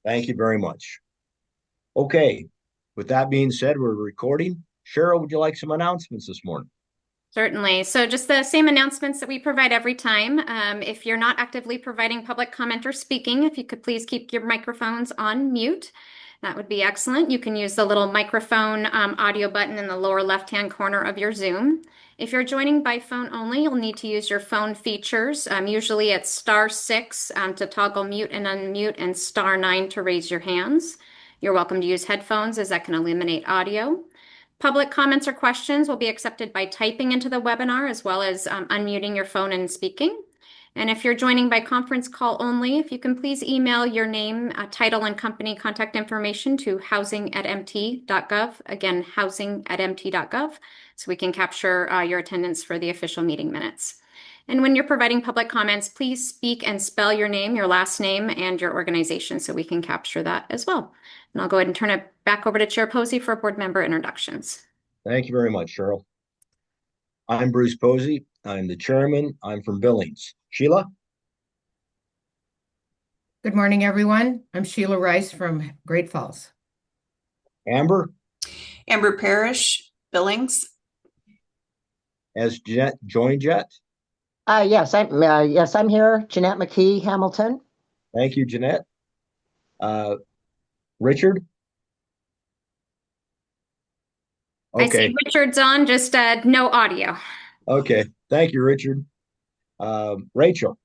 Thank you very much. Okay, with that being said, we're recording. Cheryl, would you like some announcements this morning? Certainly. So just the same announcements that we provide every time. If you're not actively providing public comment or speaking, if you could please keep your microphones on mute, that would be excellent. You can use the little microphone audio button in the lower left-hand corner of your Zoom. If you're joining by phone only, you'll need to use your phone features. Usually it's *6 to toggle mute and unmute and *9 to raise your hands. You're welcome to use headphones as that can eliminate audio. Public comments or questions will be accepted by typing into the webinar as well as unmuting your phone and speaking. And if you're joining by conference call only, if you can please email your name, title, and company contact information to housing@mt.gov. Again, housing@mt.gov, so we can capture your attendance for the official meeting minutes. And when you're providing public comments, please speak and spell your name, your last name, and your organization so we can capture that as well. And I'll go ahead and turn it back over to Chair Posey for board member introductions. Thank you very much, Cheryl. I'm Bruce Posey. I'm the chairman. I'm from Billings. Sheila? Good morning, everyone. I'm Sheila Rice from Great Falls. Amber? Amber Parrish, Billings. Has Jeanette joined yet? Yes, I'm here. Jeanette McKee, Hamilton. Thank you, Jeanette. Richard? I see Okay. Richard's on, just no audio. Okay. Thank you, Richard. Rachel?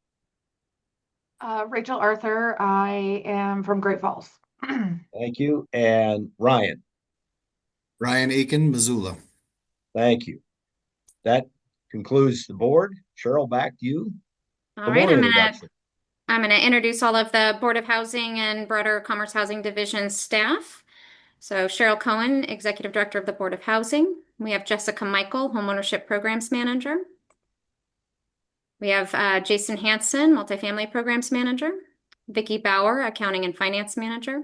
Rachel Arthur. I am from Great Falls. Thank you. And Ryan? Ryan Aiken, Missoula. Thank you. That concludes the board. Cheryl, back to you. All right, I'm gonna introduce all of the Board of Housing and broader Commerce Housing Division staff. So Cheryl Cohen, Executive Director of the Board of Housing. We have Jessica Michael, Homeownership Programs Manager. We have Jason Hanson, Multifamily Programs Manager. Vicki Bauer, Accounting and Finance Manager.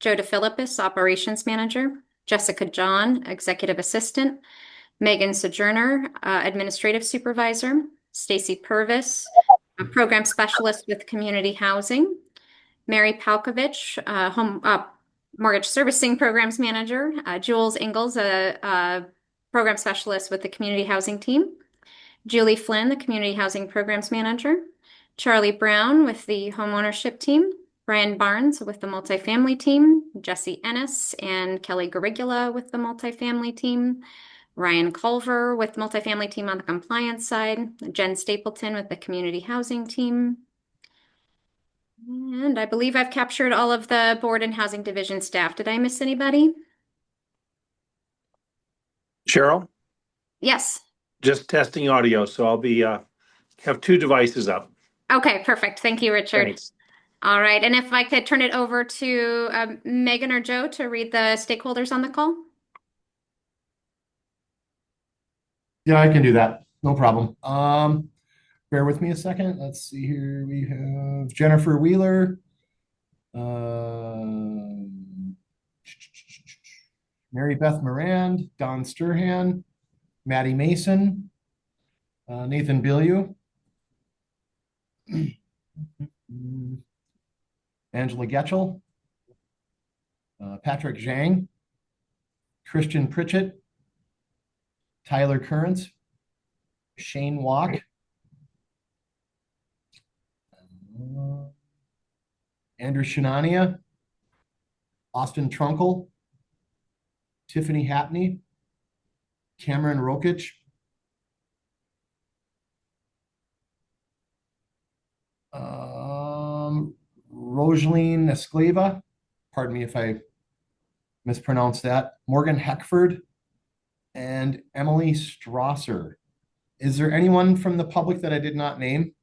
Joe DeFilippis, Operations Manager. Jessica John, Executive Assistant. Megan Sojourner, Administrative Supervisor. Stacy Purvis, a Program Specialist with Community Housing. Mary Palkovich, Mortgage Servicing Programs Manager. Jules Ingalls, a Program Specialist with the Community Housing Team. Julie Flynn, the Community Housing Programs Manager. Charlie Brown with the Homeownership Team. Brian Barnes with the Multifamily Team. Jesse Ennis and Kelly Garigula with the Multifamily Team. Ryan Culver with Multifamily Team on the Compliance side. Jen Stapleton with the Community Housing Team. And I believe I've captured all of the Board and Housing Division staff. Did I miss anybody? Cheryl? Yes. Just testing audio, so I'll be have two devices up. Okay, perfect. Thank you, Richard. Thanks. All right, and if I could turn it over to Megan or Joe to read the stakeholders on the call. Yeah, I can do that. No problem. Bear with me a second. Let's see here. We have Jennifer Wheeler, Mary Beth Morand, Don Sturhan, Maddie Mason, Nathan Bilyeu, Angela Getchell, Patrick Zhang, Christian Pritchett, Tyler Currents, Shane Walk, Andrew Shinania, Austin Trunkle, Tiffany Hapney, Cameron Rokich, Rosaline Esclava, pardon me if I mispronounced that, Morgan Heckford, and Emily Strasser. Is there anyone from the public that I did not name?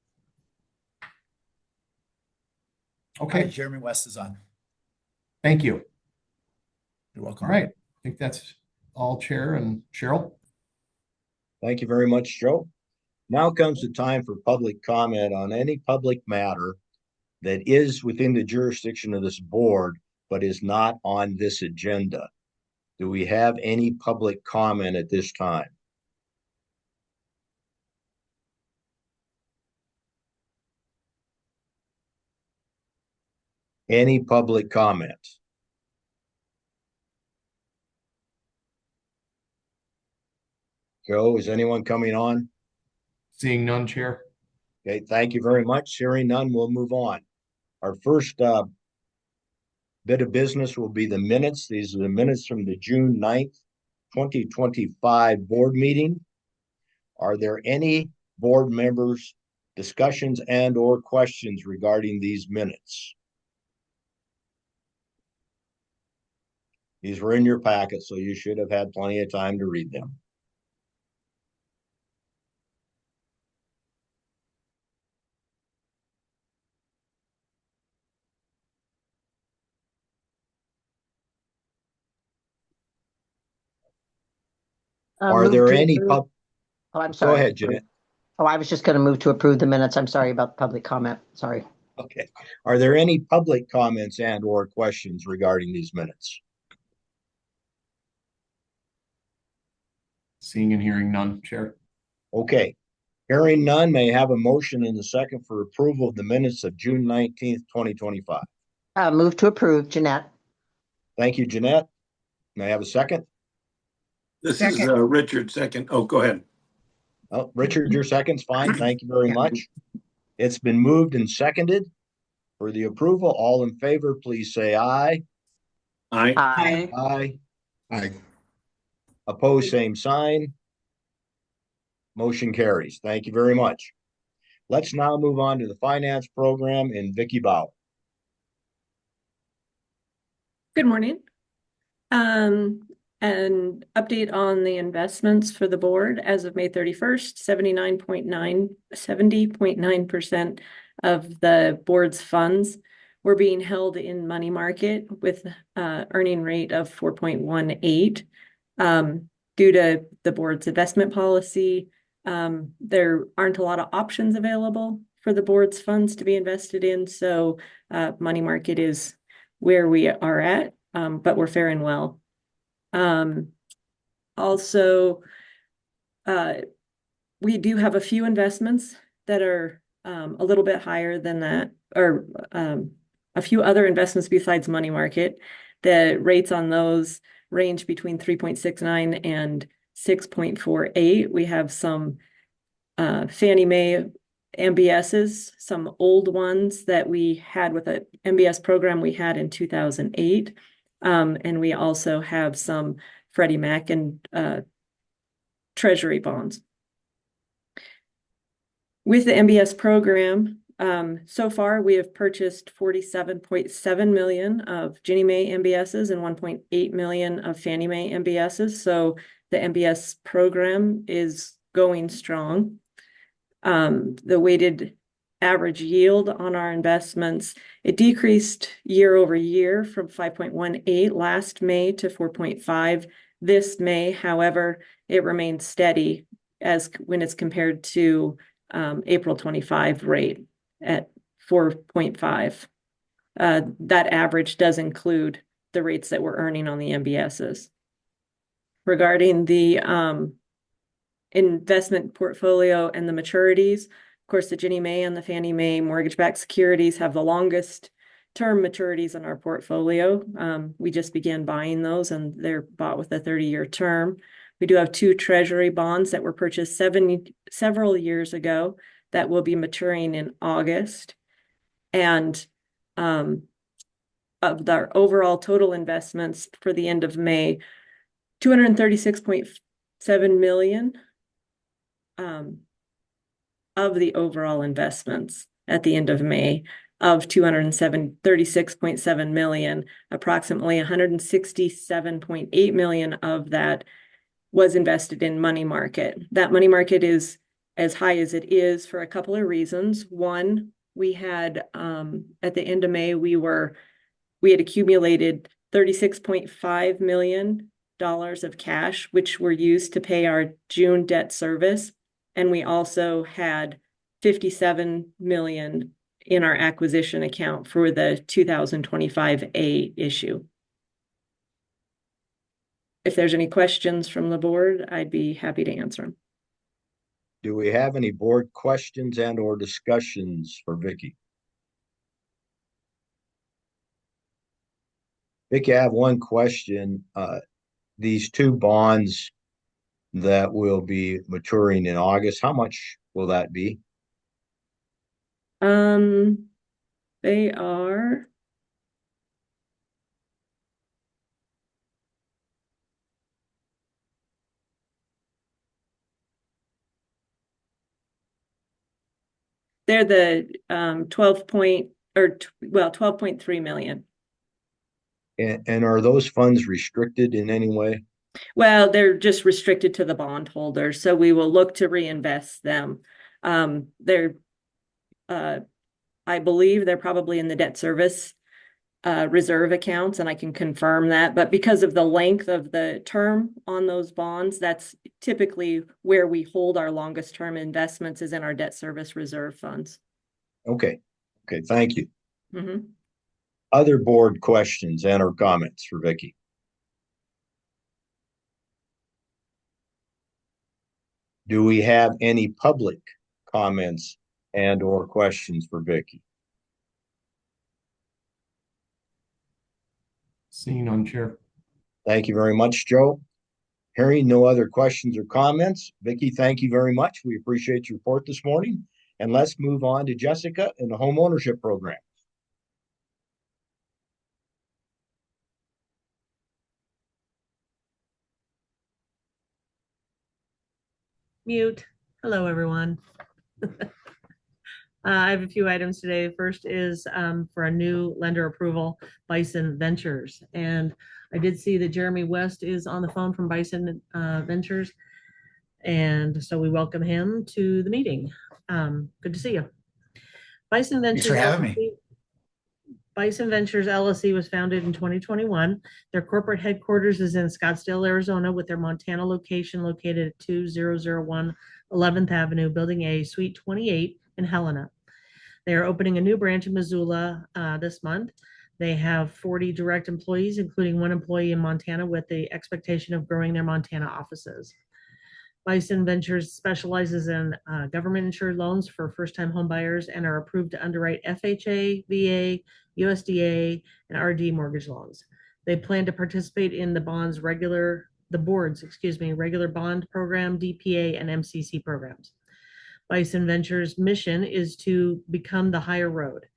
Okay. Hi, Jeremy West is on. Thank you. You're welcome. All right. I think that's all, Chair and Cheryl. Thank you very much, Joe. Now comes the time for public comment on any public matter that is within the jurisdiction of this board, but is not on this agenda. Do we have any public comment at this time? Any public comment? Joe, is anyone coming on? Seeing none, Chair. Okay, thank you very much. Hearing none, we'll move on. Our first bit of business will be the minutes. These are the minutes from the June 9th, 2025 board meeting. Are there any board members' discussions and or questions regarding these minutes? These were in your packet, so you should have had plenty of time to read them. Are Move there to any approve- Oh, I'm sorry. Go ahead, Jeanette. Oh, I was just going to move to approve the minutes. I'm sorry about the public comment. Sorry. Okay. Are there any public comments and or questions regarding these minutes? Seeing and hearing none, Chair. Okay. Hearing none, may I have a motion in the second for approval of the minutes of June 19th, 2025. Move to approve, Jeanette. Thank you, Jeanette. May I have a second? This is Richard, second. Oh, go ahead. Oh, Richard, your second's fine. Thank you very much. It's been moved and seconded for the approval. All in favor, please say aye. Aye. Aye. Aye. Aye. Opposed, same sign. Motion carries. Thank you very much. Let's now move on to the finance program and Vicky Bauer. Good morning. An update on the investments for the board as of May 31st, 70.9% of the board's funds were being held in money market with earning rate of 4.18. Due to the board's investment policy, there aren't a lot of options available for the board's funds to be invested in. So money market is where we are at, but we're faring well. Also, we do have a few investments that are a little bit higher than that, or a few other investments besides money market. The rates on those range between 3.69 and 6.48. We have some Fannie Mae MBSs, some old ones that we had with a MBS program we had in 2008. And we also have some Freddie Mac and Treasury bonds. With the MBS program, so far we have purchased 47.7 million of Ginnie Mae MBSs and 1.8 million of Fannie Mae MBSs. So the MBS program is going strong. The weighted average yield on our investments, it decreased year over year from 5.18 last May to 4.5 this May. However, it remains steady as when it's compared to April 25 rate at 4.5. That average does include the rates that we're earning on the MBSs. Regarding the investment portfolio and the maturities, of course, the Ginnie Mae and the Fannie Mae mortgage-backed securities have the longest term maturities in our portfolio. We just began buying those and they're bought with a 30-year term. We do have 2 treasury bonds that were purchased several years ago that will be maturing in August. And of our overall total investments for the end of May, 236.7 million of the overall investments at the end of May of 236.7 million, approximately 167.8 million of that was invested in money market. That money market is as high as it is for a couple of reasons. One, we had at the end of May, we had accumulated $36.5 million of cash, which were used to pay our June debt service. And we also had 57 million in our acquisition account for the 2025A issue. If there's any questions from the board, I'd be happy to answer them. Do we have any board questions and or discussions for Vicky? Vicky, I have one question. These two bonds that will be maturing in August, how much will that be? They are. They're the 12.3 million. And are those funds restricted in any way? Well, they're just restricted to the bondholders, so we will look to reinvest them. They're I believe they're probably in the debt service reserve accounts, and I can confirm that. But because of the length of the term on those bonds, that's typically where we hold our longest term investments, is in our debt service reserve funds. Okay. Okay, thank you. Mhm. Other board questions and or comments for Vicky? Do we have any public comments and or questions for Vicky? Seeing none, Chair. Thank you very much, Joe. Hearing no other questions or comments, Vicky, thank you very much. We appreciate your report this morning. And let's move on to Jessica and the home ownership program. Mute. Hello, everyone. I have a few items today. First is for a new lender approval, Bison Ventures. And I did see that Jeremy West is on the phone from Bison Ventures. And so we welcome him to the meeting. Good to see you. Bison Ventures. Thanks for having me. Bison Ventures LLC was founded in 2021. Their corporate headquarters is in Scottsdale, Arizona, with their Montana location located at 2001 11th Avenue, Building A, Suite 28 in Helena. They are opening a new branch in Missoula this month. They have 40 direct employees, including 1 employee in Montana, with the expectation of growing their Montana offices. Bison Ventures specializes in government-insured loans for first-time home buyers and are approved to underwrite FHA, VA, USDA, and RD mortgage loans. They plan to participate in the board's regular bond program, DPA, and MCC programs. Bison Ventures' mission is to become the higher road.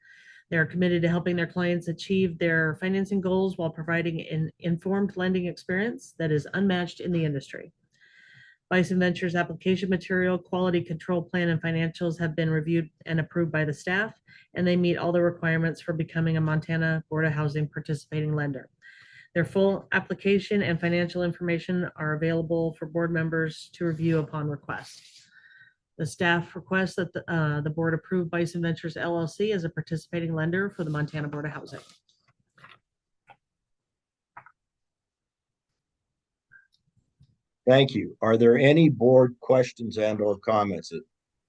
They are committed to helping their clients achieve their financing goals while providing an informed lending experience that is unmatched in the industry. Bison Ventures application material, quality control plan, and financials have been reviewed and approved by the staff, and they meet all the requirements for becoming a Montana Board of Housing participating lender. Their full application and financial information are available for board members to review upon request. The staff requests that the board approve Bison Ventures LLC as a participating lender for the Montana Board of Housing. Thank you. Are there any board questions and or comments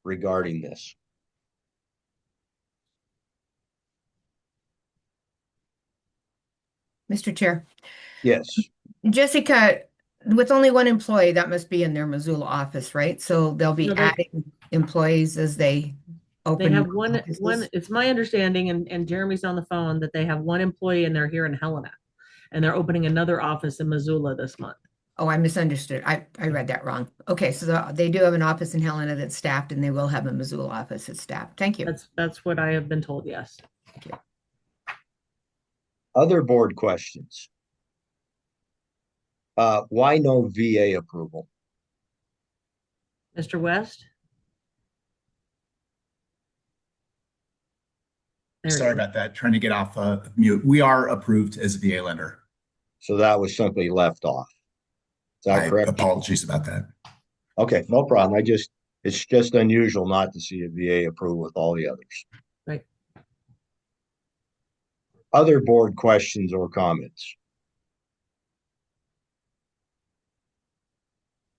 regarding this? Mr. Chair, Yes. Jessica, with only 1 employee, that must be in their Missoula office, right? So they'll be adding employees as they open. They have one, it's my understanding, and Jeremy's on the phone, that they have 1 employee and they're here in Helena. And they're opening another office in Missoula this month. Oh, I misunderstood. I read that wrong. Okay, so they do have an office in Helena that's staffed, and they will have a Missoula office that's staffed. Thank you. That's what I have been told, yes. Thank you. Other board questions? Why no VA approval? Mr. West? Sorry about that. Trying to get off mute. We are approved as a VA lender. So that was simply left off. Is that correct? Apologies about that. Okay, no problem. It's just unusual not to see a VA approved with all the others. Right. Other board questions or comments?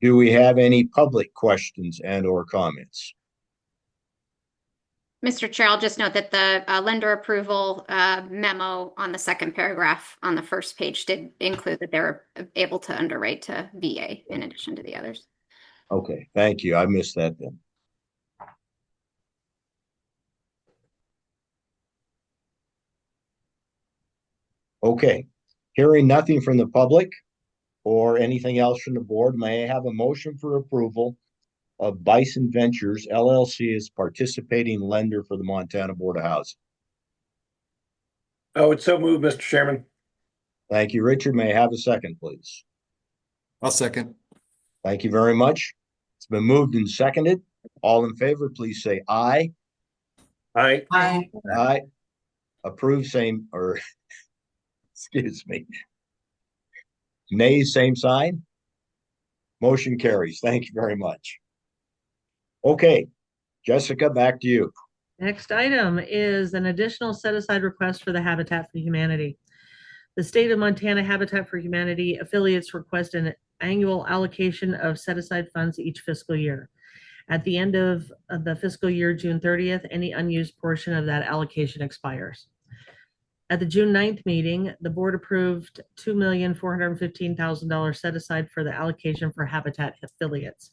Do we have any public questions and or comments? Mr. Chair, I'll just note that the lender approval memo on the second paragraph on the first page did include that they're able to underwrite to VA in addition to the others. Okay, thank you. I missed that then. Okay, Hearing nothing from the public or anything else from the board, may I have a motion for approval of Bison Ventures LLC as participating lender for the Montana Board of Housing? Oh, it's so moved, Mr. Chairman. Thank you, Richard. May I have a second, please? I'll second. Thank you very much. It's been moved and seconded. All in favor, please say aye. Aye. Aye. Aye. Approve, same, or excuse me. Nay, same sign. Motion carries. Thank you very much. Okay, Jessica, back to you. Next item is an additional set-aside request for the Habitat for Humanity. The state of Montana Habitat for Humanity affiliates request an annual allocation of set-aside funds each fiscal year. At the end of the fiscal year, June 30th, any unused portion of that allocation expires. At the June 9th meeting, the board approved $2,415,000 set aside for the allocation for Habitat affiliates.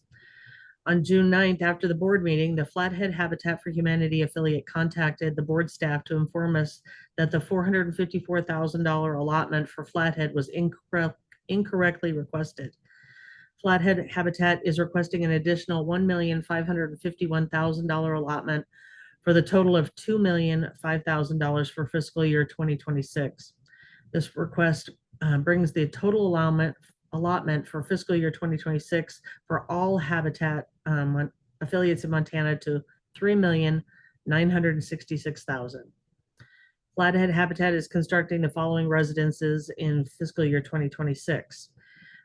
On June 9th, after the board meeting, the Flathead Habitat for Humanity affiliate contacted the board staff to inform us that the $454,000 allotment for Flathead was incorrectly requested. Flathead Habitat is requesting an additional $1,551,000 allotment for the total of $2,005,000 for fiscal year 2026. This request brings the total allotment for fiscal year 2026 for all Habitat affiliates in Montana to $3,966,000. Flathead Habitat is constructing the following residences in fiscal year 2026.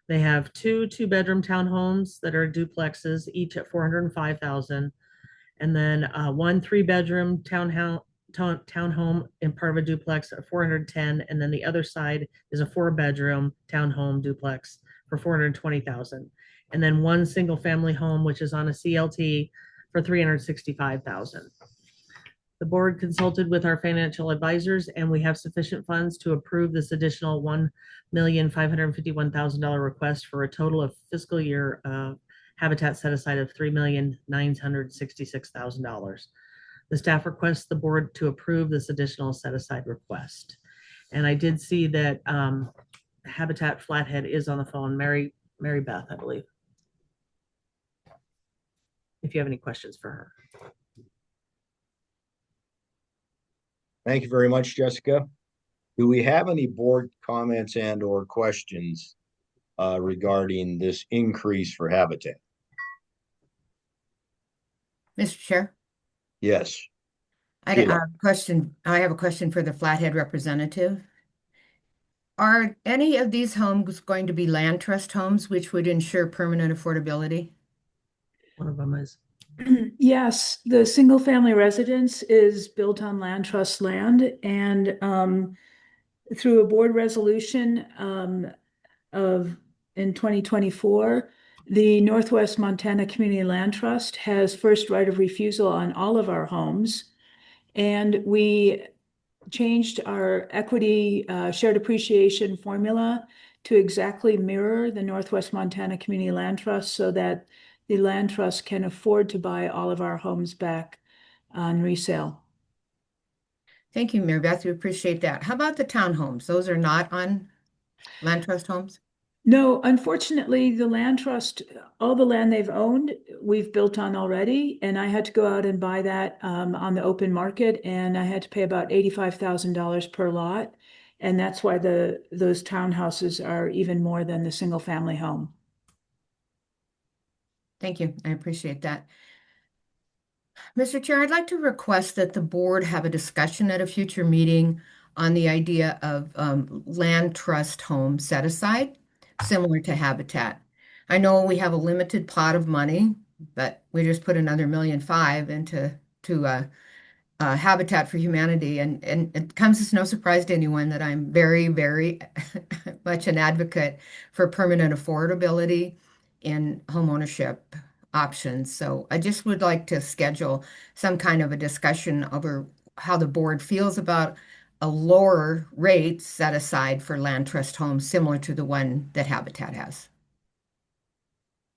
They have two two-bedroom townhomes that are duplexes, each at $405,000, and then one three-bedroom townhome in part of a duplex at $410,000, and then the other side is a four-bedroom townhome duplex for $420,000, and then one single-family home which is on a CLT for $365,000. The board consulted with our financial advisors, and we have sufficient funds to approve this additional $1,551,000 request for a total of fiscal year Habitat set aside of $3,966,000. The staff requests the board to approve this additional set aside request. And I did see that Habitat Flathead is on the phone. Mary Beth, I believe. If you have any questions for her. Thank you very much, Jessica. Do we have any board comments and or questions regarding this increase for Habitat? Mr. Chair, Yes. I have a question for the Flathead representative. Are any of these homes going to be land trust homes, which would ensure permanent affordability? One of them is. Yes, the single family residence is built on land trust land, and through a board resolution in 2024, the Northwest Montana Community Land Trust has first right of refusal on all of our homes, and we changed our equity shared appreciation formula to exactly mirror the Northwest Montana Community Land Trust so that the land trust can afford to buy all of our homes back on resale. Thank you, Mary Beth. We appreciate that. How about the townhomes? Those are not on land trust homes? No, unfortunately, the land trust, all the land they've owned, we've built on already, and I had to go out and buy that on the open market, and I had to pay about $85,000 per lot, and that's why those townhouses are even more than the single family home. Thank you. I appreciate that. Mr. Chair, I'd like to request that the board have a discussion at a future meeting on the idea of land trust home set aside, similar to Habitat. I know we have a limited pot of money, but we just put another $1.5 million into Habitat for Humanity, and it comes as no surprise to anyone that I'm very, very much an advocate for permanent affordability in homeownership options. So I just would like to schedule some kind of a discussion over how the board feels about a lower rate set aside for land trust homes similar to the one that Habitat has.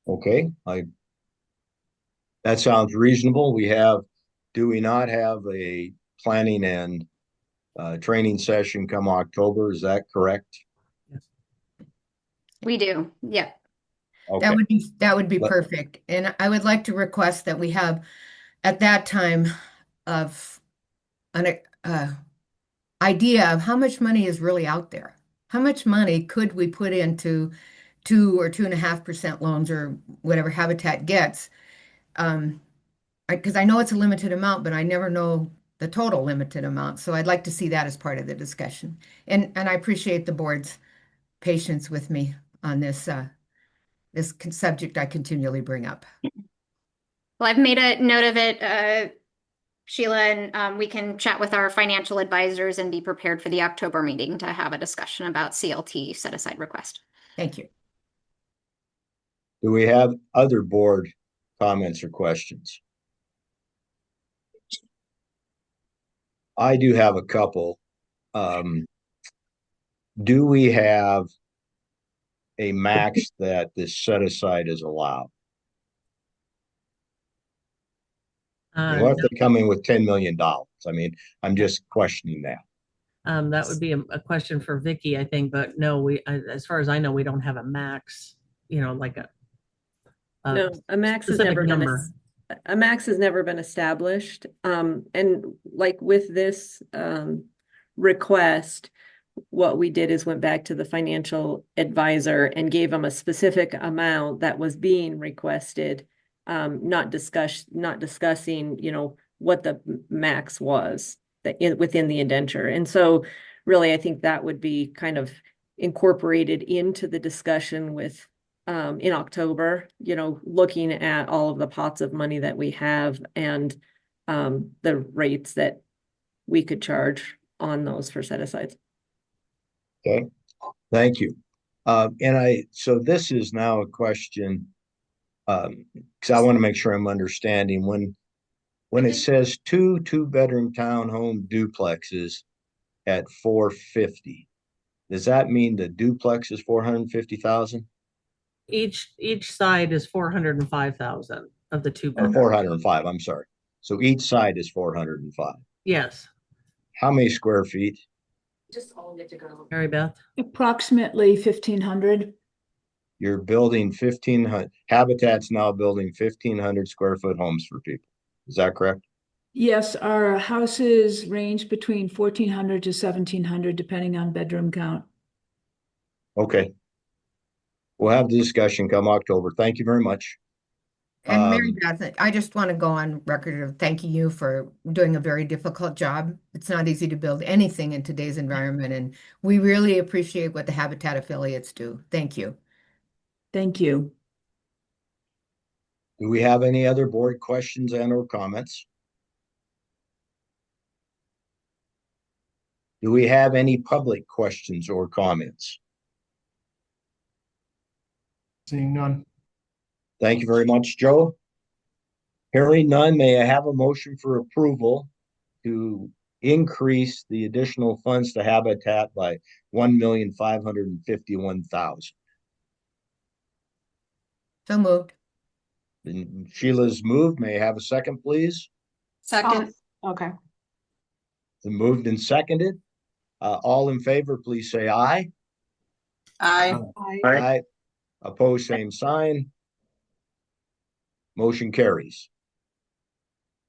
Okay, that sounds reasonable. Do we not have a planning and training session come October? Is that correct? We do. Yep. Okay, That would be Let- perfect. And I would like to request that we have at that time of an idea of how much money is really out there. How much money could we put into 2 or 2.5% loans or whatever Habitat gets? Because I know it's a limited amount, but I never know the total limited amount. So I'd like to see that as part of the discussion. And I appreciate the board's patience with me on this subject I continually bring up. Well, I've made a note of it, Sheila, and we can chat with our financial advisors and be prepared for the October meeting to have a discussion about CLT set aside request. Thank you. do we have other board comments or questions? I do have a couple. Do we have a max that this set aside is allowed? What if they come in with $10 million? I mean, I'm just questioning that. That would be a question for Vicky, I think, but no, as far as I know, we don't have a max, like No, a max has specific never been number. a max has never been established. And like with this request, what we did is went back to the financial advisor and gave them a specific amount that was being requested, not discussing, what the max was within the indenture. And so really, I think that would be kind of incorporated into the discussion with in October, looking at all of the pots of money that we have and the rates that we could charge on those for set-asides. Okay, thank you. So this is now a question, because I want to make sure I'm understanding when it says two-bedroom townhome duplexes at 450, does that mean the duplex is 450,000? Each side is 405,000 of the two Or bedrooms. 405, I'm sorry. So each side is 405. Yes. How many square feet? Just all get to go. Mary Beth. Approximately 1,500. You're building 1,500, Habitat's now building 1,500 square foot homes for people. Is that correct? Yes, our houses range between 1,400 to 1,700, depending on bedroom count. Okay. We'll have the discussion come October. Thank you very much. And Mary Beth, I just want to go on record of thanking you for doing a very difficult job. It's not easy to build anything in today's environment, and we really appreciate what the Habitat affiliates do. Thank you. Thank you. Do we have any other board questions and or comments? Do we have any public questions or comments? Seeing none. Thank you very much, Joe. Hearing none, may I have a motion for approval to increase the additional funds to Habitat by $1,551,000? So moved. And Sheila's moved. May I have a second, please? Second. Okay. The moved and seconded. All in favor, please say aye. Aye. Aye. Opposed, same sign. Motion carries.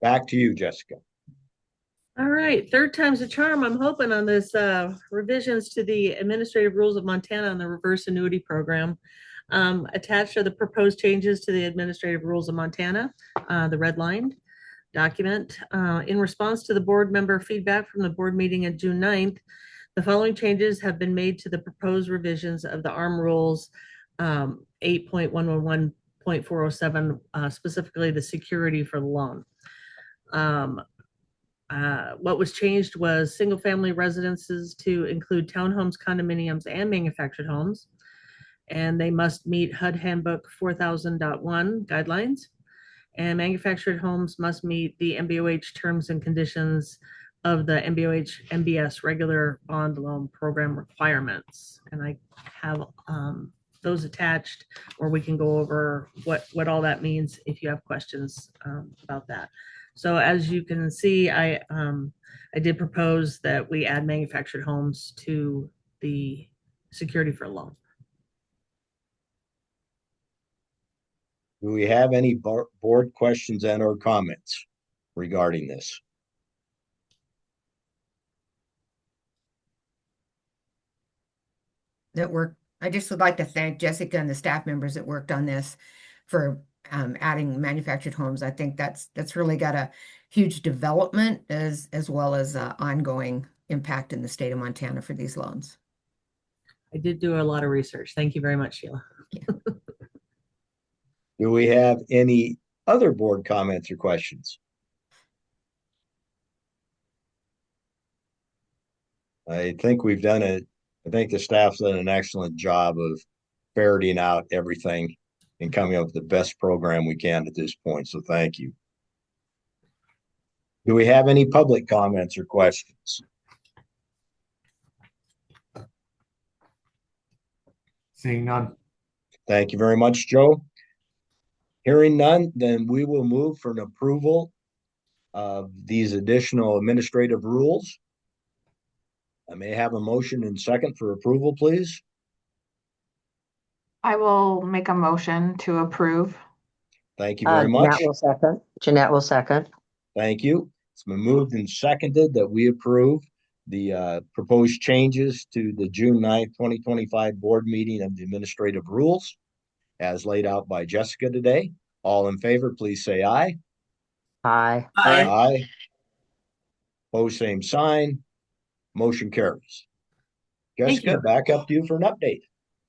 Back to you, Jessica. All right, third time's a charm. I'm hoping on this revisions to the administrative rules of Montana on the reverse annuity program. Attached are the proposed changes to the administrative rules of Montana, the redlined document. In response to the board member feedback from the board meeting on June 9th, the following changes have been made to the proposed revisions of the ARM rules 8.111.407, specifically the security for the loan. What was changed was single-family residences to include townhomes, condominiums, and manufactured homes. And they must meet HUD Handbook 4000.1 guidelines. And manufactured homes must meet the MBOH terms and conditions of the MBOH MBS regular bond loan program requirements. And I have those attached, or we can go over what all that means if you have questions about that. So as you can see, I did propose that we add manufactured homes to the security for a loan. Do we have any board questions and or comments regarding this? I just would like to thank Jessica and the staff members that worked on this for adding manufactured homes. I think that's really got a huge development as well as ongoing impact in the state of Montana for these loans. I did do a lot of research. Thank you very much, Sheila. Do we have any other board comments or questions? I think we've done it. I think the staff's done an excellent job of ferreting out everything and coming up with the best program we can at this point. So thank you. Do we have any public comments or questions? Seeing none. Thank you very much, Joe. Hearing none, then we will move for an approval of these additional administrative rules. I may have a motion and second for approval, please. I will make a motion to approve. Thank you very much. Jeanette will second. Jeanette will second. Thank you. It's been moved and seconded that we approve the proposed changes to the June 9th, 2025 board meeting of the administrative rules as laid out by Jessica today. All in favor, please say aye. Aye. Aye. Aye. Pose same sign. Motion carries. Thank Jessica, you. back up to you for an update.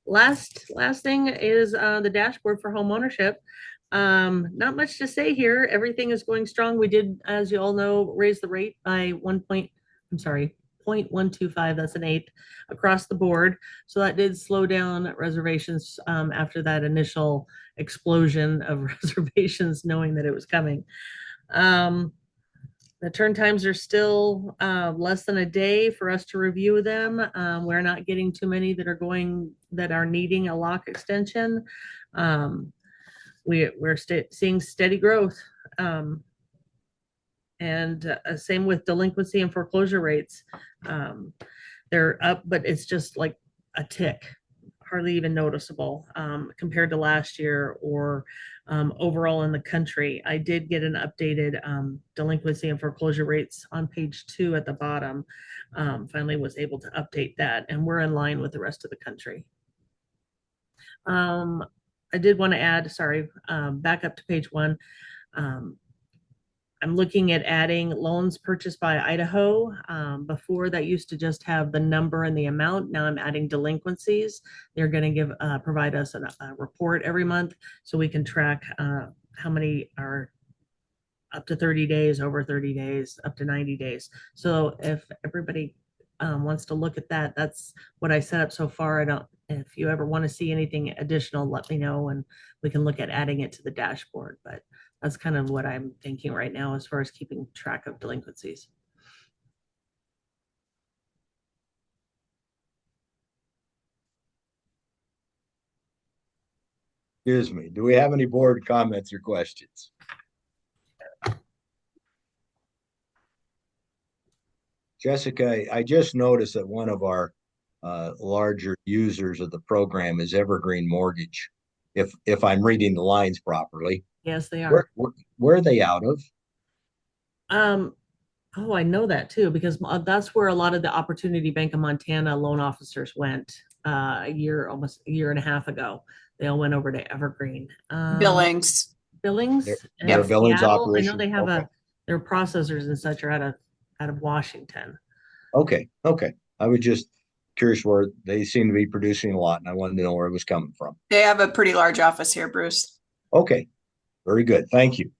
Last thing is the dashboard for home ownership. Not much to say here. Everything is going strong. We did, as you all know, raise the rate by 0.125, that's an eighth across the board. So that did slow down reservations after that initial explosion of reservations, knowing that it was coming. The turn times are still less than a day for us to review them. We're not getting too many that are needing a lock extension. We're seeing steady growth. And same with delinquency and foreclosure rates. They're up, but it's just like a tick, hardly even noticeable compared to last year or overall in the country. I did get an updated delinquency and foreclosure rates on page 2 at the bottom. Finally was able to update that, and we're in line with the rest of the country. I did want to add, back up to page 1. I'm looking at adding loans purchased by Idaho. Before that used to just have the number and the amount. Now I'm adding delinquencies. They're going to provide us a report every month so we can track how many are up to 30 days, over 30 days, up to 90 days. So if everybody wants to look at that, that's what I set up so far. If you ever want to see anything additional, let me know and we can look at adding it to the dashboard. But that's kind of what I'm thinking right now as far as keeping track of delinquencies. Excuse me. Do we have any board comments or questions? Jessica, I just noticed that one of our larger users of the program is Evergreen Mortgage. If I'm reading the lines properly. Yes, they are. Where are they out of? Oh, I know that too, because that's where a lot of the Opportunity Bank of Montana loan officers went almost a year and a half ago. They all went over to Evergreen. Billings. Billings? Their Billings Seattle? operation. I know they have Okay. their processors and such are out of Washington. Okay. I was just curious where they seem to be producing a lot, and I wanted to know where it was coming from. They have a pretty large office here, Bruce. Okay, very good. Thank you.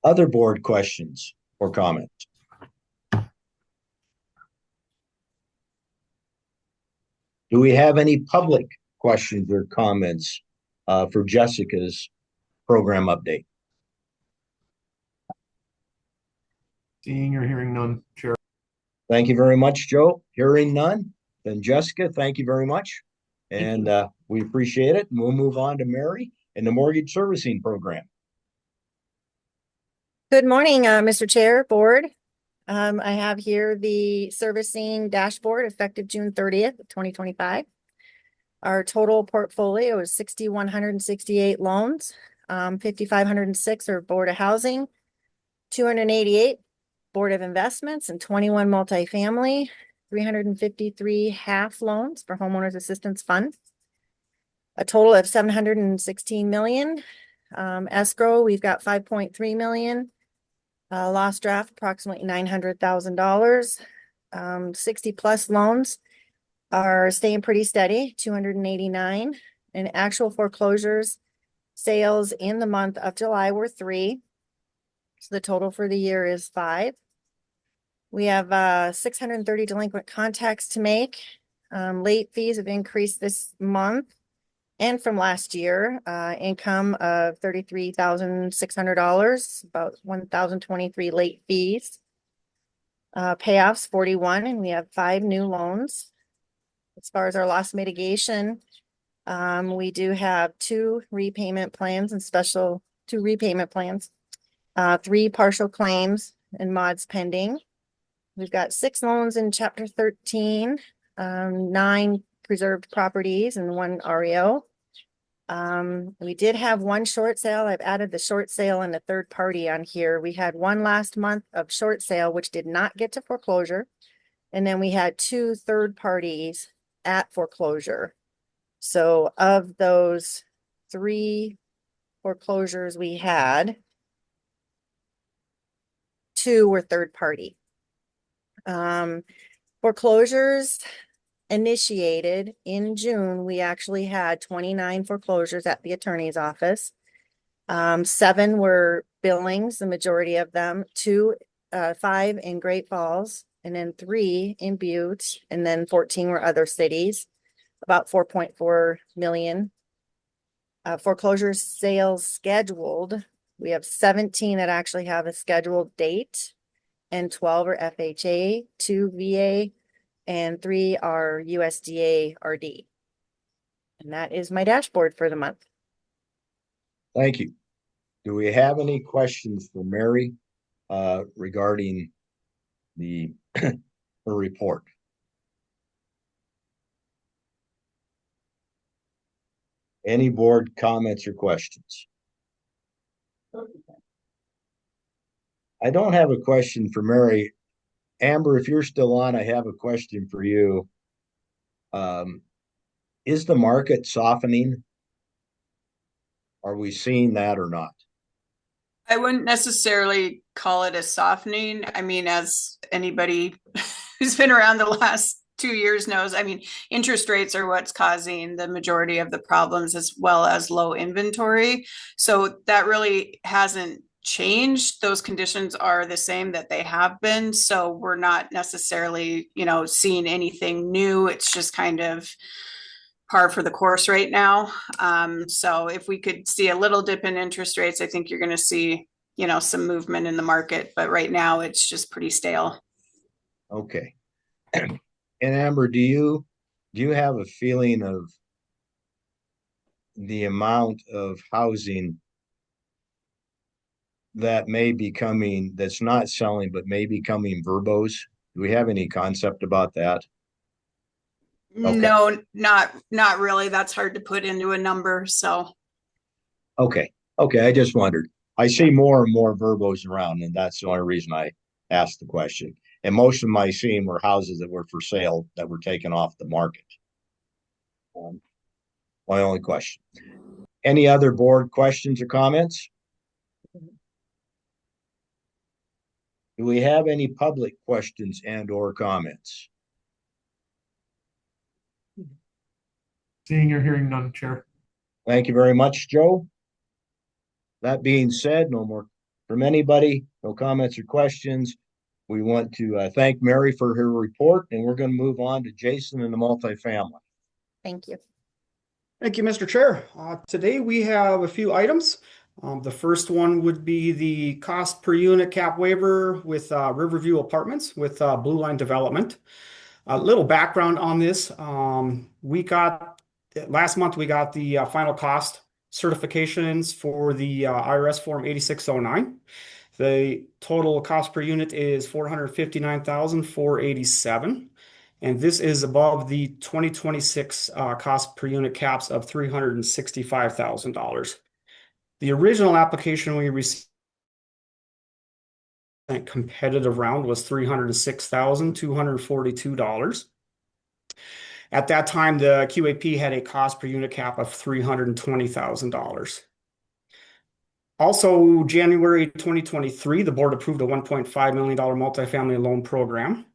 Other board questions or comments? Do we have any public questions or comments for Jessica's program update? Seeing or hearing none, Chair. Thank you very much, Joe. Hearing none, then Jessica, thank you very much. And we appreciate it. And we'll move on to Mary and the mortgage servicing program. Good morning, Mr. Chair, Board. I have here the servicing dashboard effective June 30th, 2025. Our total portfolio is 6,168 loans. 5,506 are Board of Housing, 288 Board of Investments, and 21 multifamily, 353 half loans for Homeowners Assistance Fund. A total of 716 million. Escrow, we've got 5.3 million. Lost draft, approximately $900,000. 60 plus loans are staying pretty steady, 289. And actual foreclosures sales in the month of July were 3. So the total for the year is 5. We have 630 delinquent contacts to make. Late fees have increased this month and from last year. Income of $33,600, about 1,023 late fees. Payoffs 41, and we have 5 new loans. As far as our loss mitigation, we do have 2 repayment plans and 2 repayment plans, 3 partial claims and mods pending. We've got 6 loans in Chapter 13, 9 preserved properties, and 1 REO. We did have 1 short sale. I've added the short sale and the third party on here. We had 1 last month of short sale, which did not get to foreclosure. And then we had 2 third parties at foreclosure. So of those 3 foreclosures we had, 2 were third party. Foreclosures initiated in June, we actually had 29 foreclosures at the attorney's office. 7 were billings, the majority of them, 5 in Great Falls, and then 3 in Butte, and then 14 were other cities, about 4.4 million. Foreclosure sales scheduled, we have 17 that actually have a scheduled date, and 12 are FHA, 2 VA, and 3 are USDA RD. And that is my dashboard for the month. Thank you. Do we have any questions for Mary regarding the her report? Any board comments or questions? I don't have a question for Mary. Amber, if you're still on, I have a question for you. Is the market softening? Are we seeing that or not? I wouldn't necessarily call it a softening. I mean, as anybody who's been around the last 2 years knows, I mean, interest rates are what's causing the majority of the problems, as well as low inventory. So that really hasn't changed. Those conditions are the same that they have been. So we're not necessarily, seeing anything new. It's just kind of par for the course right now. So if we could see a little dip in interest rates, I think you're going to see, some movement in the market. But right now it's just pretty stale. Okay. And Amber, do you have a feeling of the amount of housing that may be coming, that's not selling, but may be coming verbose? Do we have any concept about that? Okay. No, not really. That's hard to put into a number. So. Okay. I just wondered. I see more and more verbose around, and that's the only reason I asked the question. And most of them I seen were houses that were for sale that were taken off the market. My only question. Any other board questions or comments? Do we have any public questions and or comments? Seeing or hearing none, Chair. Thank you very much, Joe. That being said, no more from anybody, no comments or questions. We want to thank Mary for her report, and we're going to move on to Jason and the multifamily. Thank you. Thank you, Mr. Chair. Today we have a few items. The first one would be the cost per unit cap waiver with Riverview Apartments with Blue Line Development. A little background on this. Last month we got the final cost certifications for the IRS Form 8609. The total cost per unit is $459,487. And this is above the 2026 cost per unit caps of $365,000. The original application we received competitive round was $306,242. At that time, the QAP had a cost per unit cap of $320,000. Also, January 2023, the board approved a $1.5 million multifamily loan program.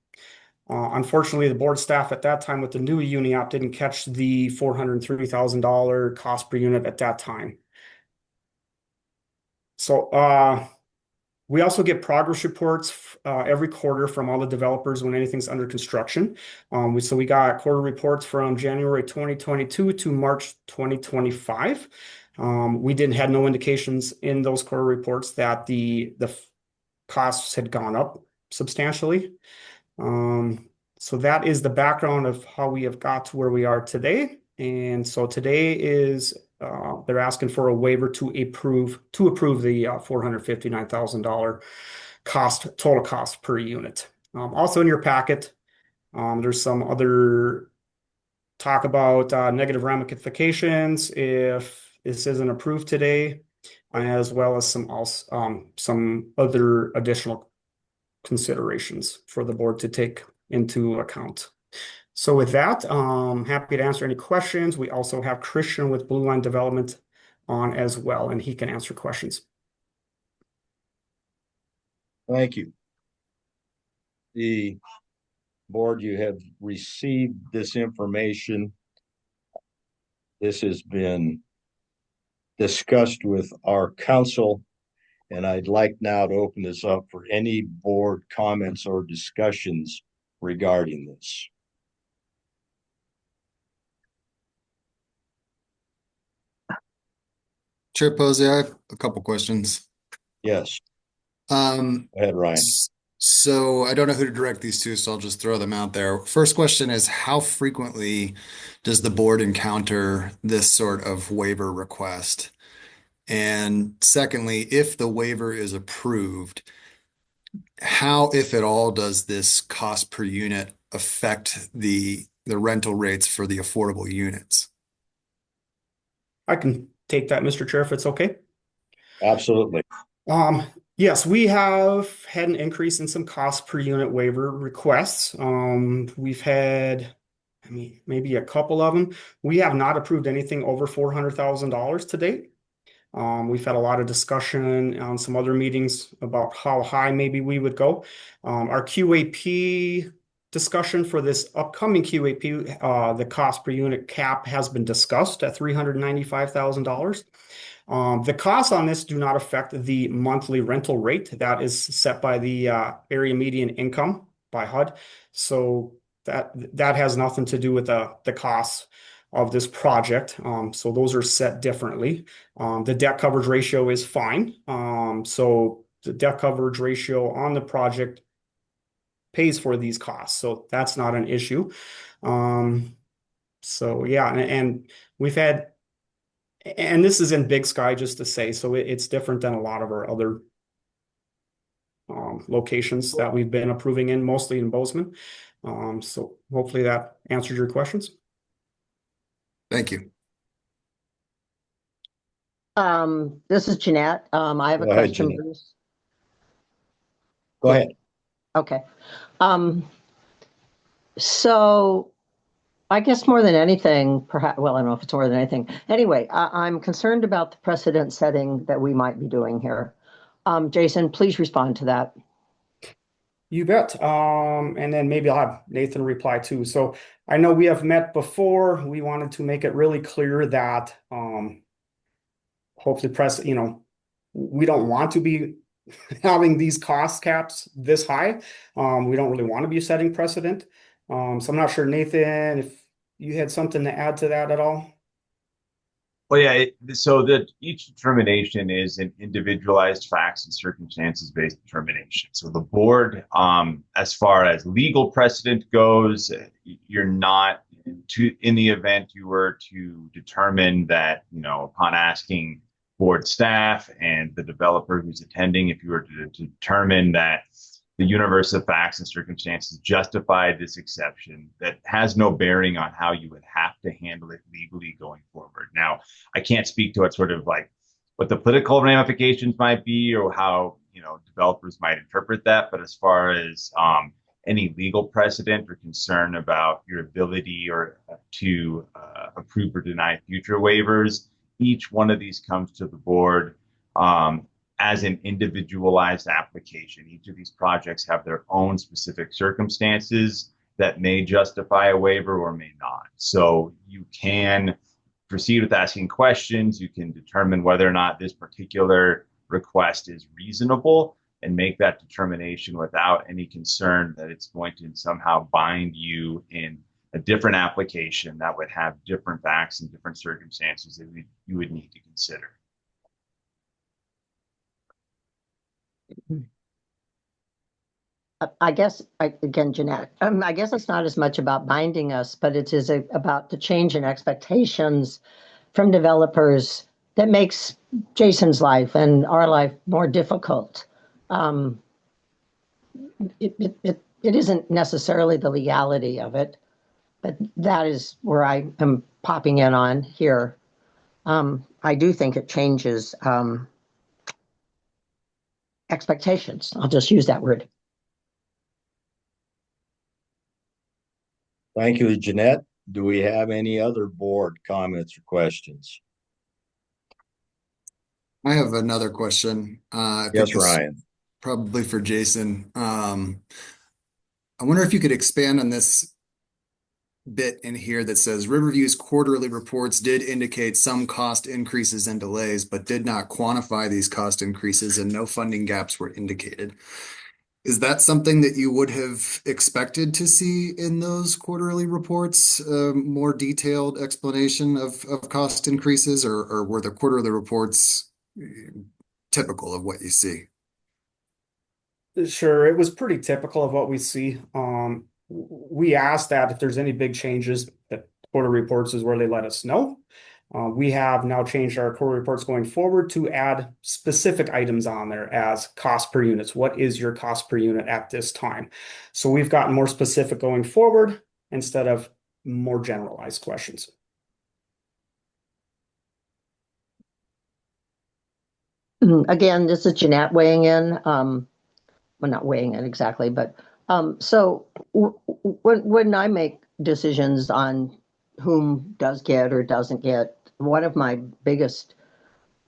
Unfortunately, the board staff at that time with the new UNIAP didn't catch the $403,000 cost per unit at that time. So we also get progress reports every quarter from all the developers when anything's under construction. So we got quarter reports from January 2022 to March 2025. We had no indications in those quarter reports that the costs had gone up substantially. So that is the background of how we have got to where we are today. And so today is they're asking for a waiver to approve the $459,000 total cost per unit. Also in your packet, there's some other talk about negative ramifications if this isn't approved today, as well as some other additional considerations for the board to take into account. So with that, happy to answer any questions. We also have Christian with Blue Line Development on as well, and he can answer questions. Thank you. The board, you have received this information. This has been discussed with our council, and I'd like now to open this up for any board comments or discussions regarding this. Chair Posey, I have a couple questions. Yes. Go ahead, Ryan. So I don't know who to direct these to, so I'll just throw them out there. First question is, how frequently does the board encounter this sort of waiver request? And secondly, if the waiver is approved, how, if at all, does this cost per unit affect the rental rates for the affordable units? I can take that, Mr. Chair, if it's okay. Absolutely. Yes, we have had an increase in some cost per unit waiver requests. We've had, maybe a couple of them. We have not approved anything over $400,000 to date. We've had a lot of discussion on some other meetings about how high maybe we would go. Our QAP discussion for this upcoming QAP, the cost per unit cap has been discussed at $395,000. The costs on this do not affect the monthly rental rate that is set by the area median income by HUD. So that has nothing to do with the costs of this project. So those are set differently. The debt coverage ratio is fine. So the debt coverage ratio on the project pays for these costs. So that's not an issue. So yeah, and we've had, and this is in Big Sky, just to say, so it's different than a lot of our other locations that we've been approving in, mostly in Bozeman. So hopefully that answers your questions. Thank you. This is Jeanette. I have a Go ahead, question, Jeanette. Bruce. Go ahead. Okay. So I guess more than anything, perhaps, well, I don't know if it's more than anything. Anyway, I'm concerned about the precedent setting that we might be doing here. Jason, please respond to that. You bet. And then maybe I'll have Nathan reply too. So I know we have met before. We wanted to make it really clear that hopefully we don't want to be having these cost caps this high. We don't really want to be setting precedent. So I'm not sure, Nathan, if you had something to add to that at all. Well, yeah, so that each determination is an individualized facts and circumstances based determination. So the board, as far as legal precedent goes, you're not in the event you were to determine that, upon asking board staff and the developer who's attending, if you were to determine that the universe of facts and circumstances justify this exception that has no bearing on how you would have to handle it legally going forward. Now, I can't speak to what sort of like what the political ramifications might be or how, you know, developers might interpret that. But as far as any legal precedent or concern about your ability or to approve or deny future waivers, each one of these comes to the board as an individualized application. Each of these projects have their own specific circumstances that may justify a waiver or may not. So you can proceed with asking questions. You can determine whether or not this particular request is reasonable and make that determination without any concern that it's going to somehow bind you in a different application that would have different facts and different circumstances that you would need to consider. I guess, again, Jeanette, I guess it's not as much about binding us, but it is about the change in expectations from developers that makes Jason's life and our life more difficult. It isn't necessarily the legality of it, but that is where I am popping in on here. I do think it changes expectations. I'll just use that word. Thank you, Jeanette. Do we have any other board comments or questions? I have another question. I think Yes, this Ryan. probably for Jason. I wonder if you could expand on this bit in here that says Riverview's quarterly reports did indicate some cost increases and delays, but did not quantify these cost increases and no funding gaps were indicated. Is that something that you would have expected to see in those quarterly reports, more detailed explanation of cost increases, or were the quarterly reports typical of what you see? Sure, it was pretty typical of what we see. We asked that if there's any big changes, that quarter reports is where they let us know. We have now changed our quarter reports going forward to add specific items on there as cost per units. What is your cost per unit at this time? So we've gotten more specific going forward instead of more generalized questions. Again, this is Jeanette weighing in. Well, not weighing in exactly, but so when I make decisions on whom does get or doesn't get, one of my biggest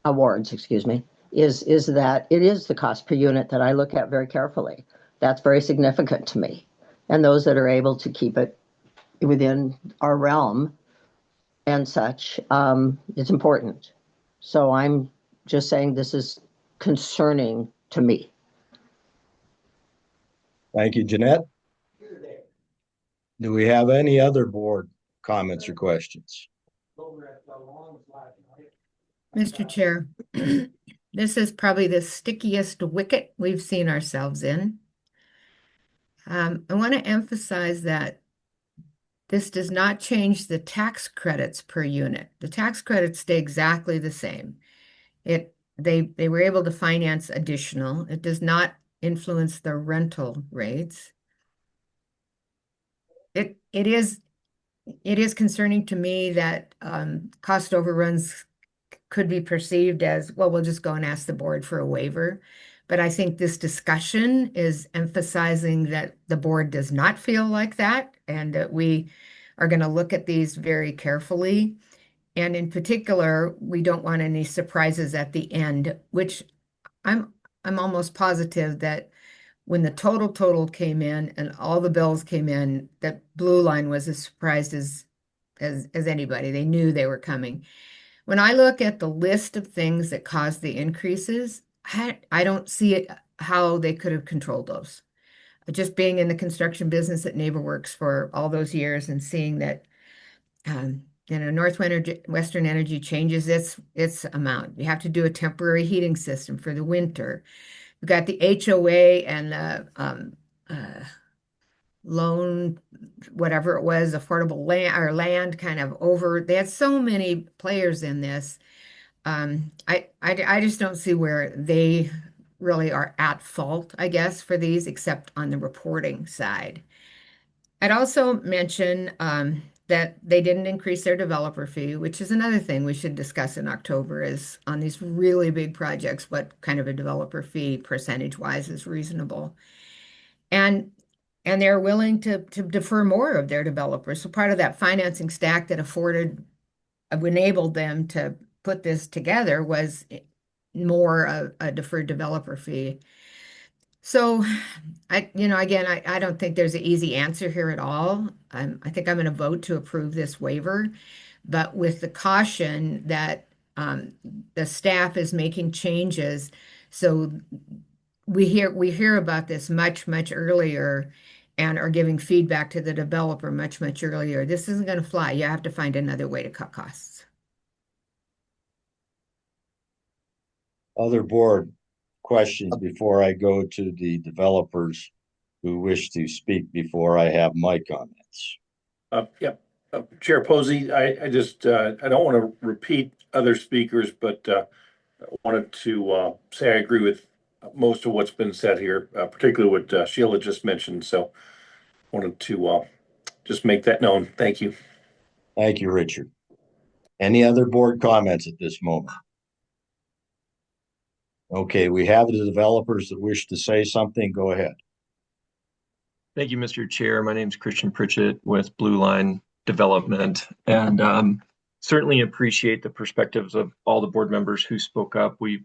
awards, excuse me, is that it is the cost per unit that I look at very carefully. That's very significant to me. And those that are able to keep it within our realm and such, it's important. So I'm just saying this is concerning to me. Thank you, Jeanette. Do we have any other board comments or questions? Mr. Chair, this is probably the stickiest wicket we've seen ourselves in. I want to emphasize that this does not change the tax credits per unit. The tax credits stay exactly the same. They were able to finance additional. It does not influence the rental rates. It is concerning to me that cost overruns could be perceived as, well, we'll just go and ask the board for a waiver. But I think this discussion is emphasizing that the board does not feel like that, and that we are going to look at these very carefully. And in particular, we don't want any surprises at the end, which I'm almost positive that when the total came in and all the bills came in, that Blue Line was as surprised as anybody. They knew they were coming. When I look at the list of things that caused the increases, I don't see it how they could have controlled those. Just being in the construction business at NeighborWorks for all those years and seeing that Northwestern Energy changes its amount. You have to do a temporary heating system for the winter. We've got the HOA and the loan, whatever it was, affordable land kind of over. They had so many players in this. I just don't see where they really are at fault, I guess, for these, except on the reporting side. I'd also mention that they didn't increase their developer fee, which is another thing we should discuss in October, is on these really big projects, what kind of a developer fee percentage-wise is reasonable. And they're willing to defer more of their developers. So part of that financing stack that enabled them to put this together was more a deferred developer fee. So again, I don't think there's an easy answer here at all. I think I'm going to vote to approve this waiver, but with the caution that the staff is making changes. So we hear about this much earlier and are giving feedback to the developer much earlier. This isn't going to fly. You have to find another way to cut costs. Other board questions before I go to the developers who wish to speak before I have my comments? Yep. Chair Posey, I just, I don't want to repeat other speakers, but I wanted to say I agree with most of what's been said here, particularly what Sheila just mentioned. So wanted to just make that known. Thank you. Thank you, Richard. Any other board comments at this moment? Okay, we have the developers that wish to say something. Go ahead. Thank you, Mr. Chair. My name is Christian Pritchett with Blue Line Development, and certainly appreciate the perspectives of all the board members who spoke up. We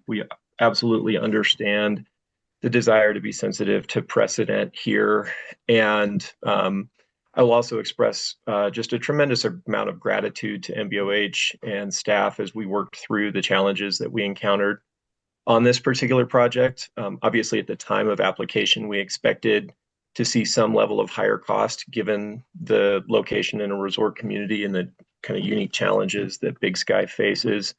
absolutely understand the desire to be sensitive to precedent here, and I will also express just a tremendous amount of gratitude to MBOH and staff as we worked through the challenges that we encountered on this particular project. Obviously, at the time of application, we expected to see some level of higher cost given the location in a resort community and the kind of unique challenges that Big Sky faces.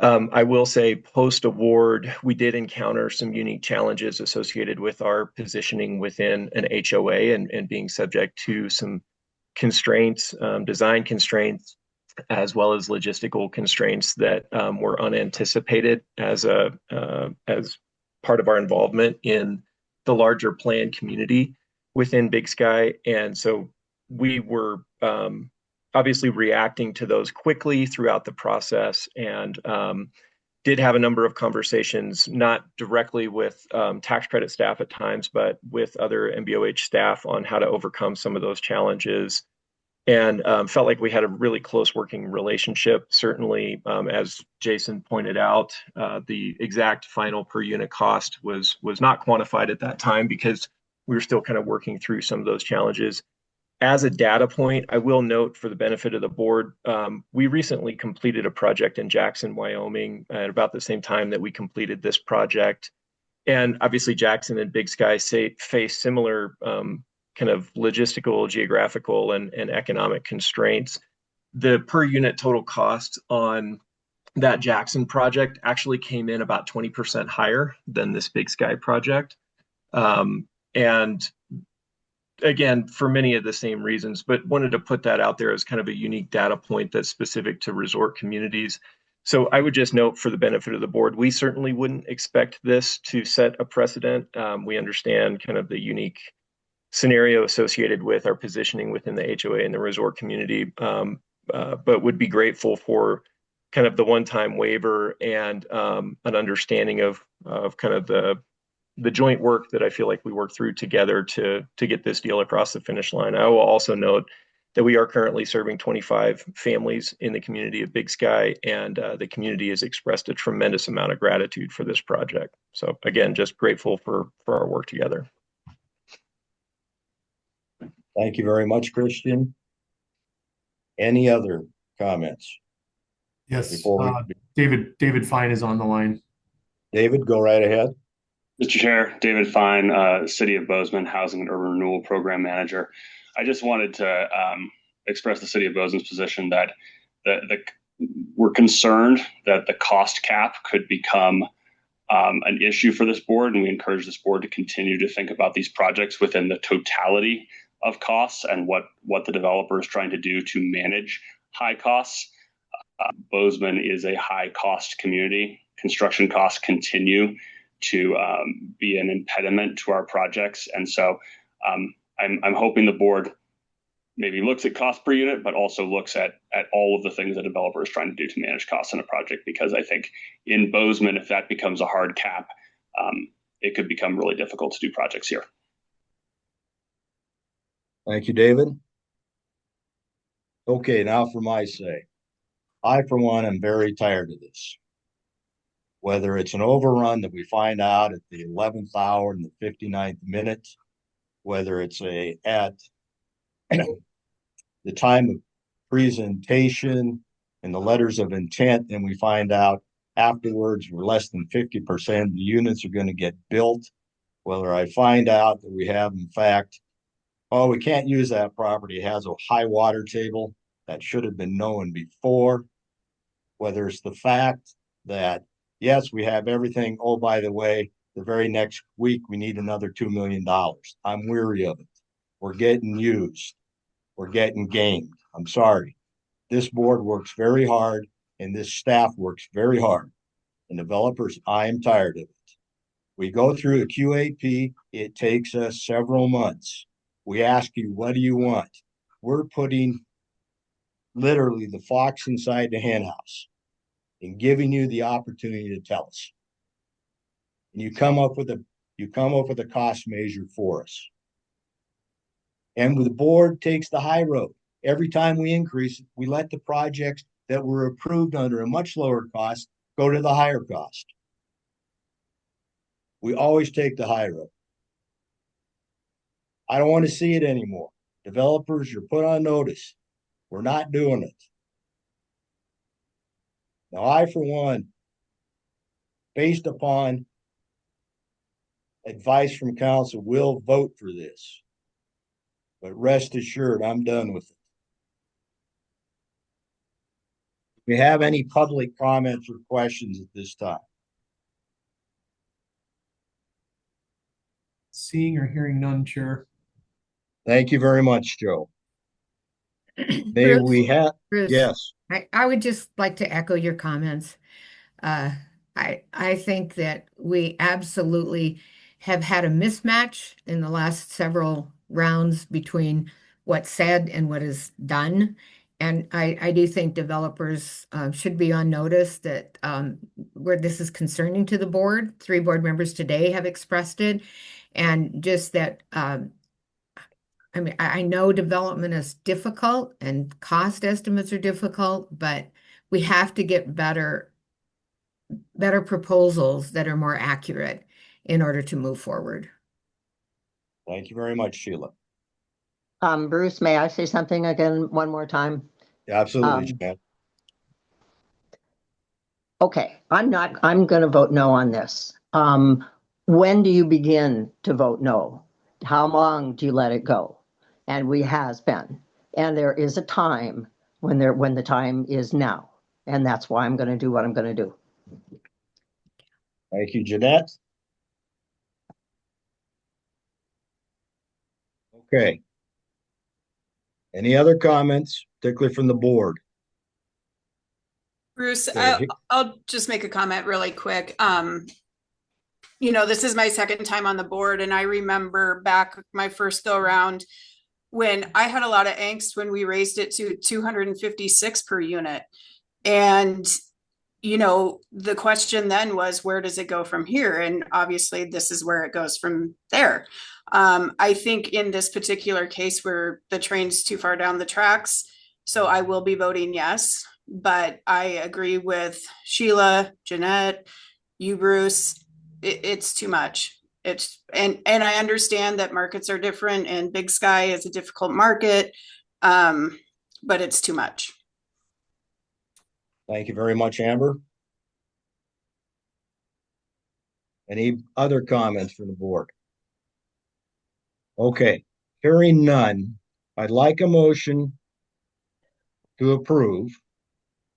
I will say post-award, we did encounter some unique challenges associated with our positioning within an HOA and being subject to some constraints, design constraints, as well as logistical constraints that were unanticipated as part of our involvement in the larger planned community within Big Sky. And so we were obviously reacting to those quickly throughout the process, and did have a number of conversations, not directly with tax credit staff at times, but with other MBOH staff on how to overcome some of those challenges. And felt like we had a really close working relationship. Certainly, as Jason pointed out, the exact final per unit cost was not quantified at that time because we were still kind of working through some of those challenges. As a data point, I will note for the benefit of the board, we recently completed a project in Jackson, Wyoming, at about the same time that we completed this project. And obviously, Jackson and Big Sky face similar kind of logistical, geographical, and economic constraints. The per unit total cost on that Jackson project actually came in about 20% higher than this Big Sky project. And again, for many of the same reasons, but wanted to put that out there as kind of a unique data point that's specific to resort communities. So I would just note for the benefit of the board, we certainly wouldn't expect this to set a precedent. We understand kind of the unique scenario associated with our positioning within the HOA and the resort community, but would be grateful for kind of the one-time waiver and an understanding of kind of the joint work that I feel like we worked through together to get this deal across the finish line. I will also note that we are currently serving 25 families in the community of Big Sky, and the community has expressed a tremendous amount of gratitude for this project. So again, just grateful for our work together. Thank you very much, Christian. Any other comments? Yes, David Fine is on the line. David, go right ahead. Mr. Chair, David Fine, City of Bozeman Housing and Urban Renewal Program Manager. I just wanted to express the City of Bozeman's position that we're concerned that the cost cap could become an issue for this board, and we encourage this board to continue to think about these projects within the totality of costs and what the developer is trying to do to manage high costs. Bozeman is a high cost community. Construction costs continue to be an impediment to our projects. And so I'm hoping the board maybe looks at cost per unit, but also looks at all of the things a developer is trying to do to manage costs in a project. Because I think in Bozeman, if that becomes a hard cap, it could become really difficult to do projects here. Thank you, David. Okay, now for my say. I, for one, am very tired of this. Whether it's an overrun that we find out at the 11th hour and the 59th minute, whether it's at the time of presentation and the letters of intent, and we find out afterwards we're less than 50% the units are going to get built. Whether I find out that we have, in fact, oh, we can't use that property, it has a high water table, that should have been known before. Whether it's the fact that, yes, we have everything, oh, by the way, the very next week we need another $2 million. I'm weary of it. We're getting used. We're getting gamed. I'm sorry. This board works very hard and this staff works very hard. And developers, I am tired of it. We go through a QAP. It takes us several months. We ask you, what do you want? We're putting literally the fox inside the hen house and giving you the opportunity to tell us. And you come up with a cost measure for us. And the board takes the high road. Every time we increase, we let the projects that were approved under a much lower cost go to the higher cost. We always take the high road. I don't want to see it anymore. Developers, you're put on notice. We're not doing it. Now, I, for one, based upon advice from council, will vote for this. But rest assured, I'm done with it. Do we have any public comments or questions at this time? Seeing or hearing none, Chair. Thank you very much, Joe. May Bruce, we have, Bruce, yes. I would just like to echo your comments. I think that we absolutely have had a mismatch in the last several rounds between what's said and what is done. And I do think developers should be on notice that where this is concerning to the board. 3 board members today have expressed it. And just that, I mean, I know development is difficult and cost estimates are difficult, but we have to get better proposals that are more accurate in order to move forward. Thank you very much, Sheila. Bruce, may I say something again one more time? Absolutely, Jan. Okay, I'm going to vote no on this. When do you begin to vote no? How long do you let it go? And we has been. And there is a time when the time is now. And that's why I'm going to do what I'm going to do. Thank you, Jeanette. Okay. Any other comments, particularly from the board? Bruce, Okay. I'll just make a comment really quick. You know, this is my second time on the board, and I remember back my first go around when I had a lot of angst when we raised it to 256 per unit. And, you know, the question then was, where does it go from here? And obviously this is where it goes from there. I think in this particular case where the train's too far down the tracks, so I will be voting yes, but I agree with Sheila, Jeanette, you, Bruce, it's too much. And I understand that markets are different and Big Sky is a difficult market, but it's too much. Thank you very much, Amber. Any other comments from the board? Okay, hearing none, I'd like a motion to approve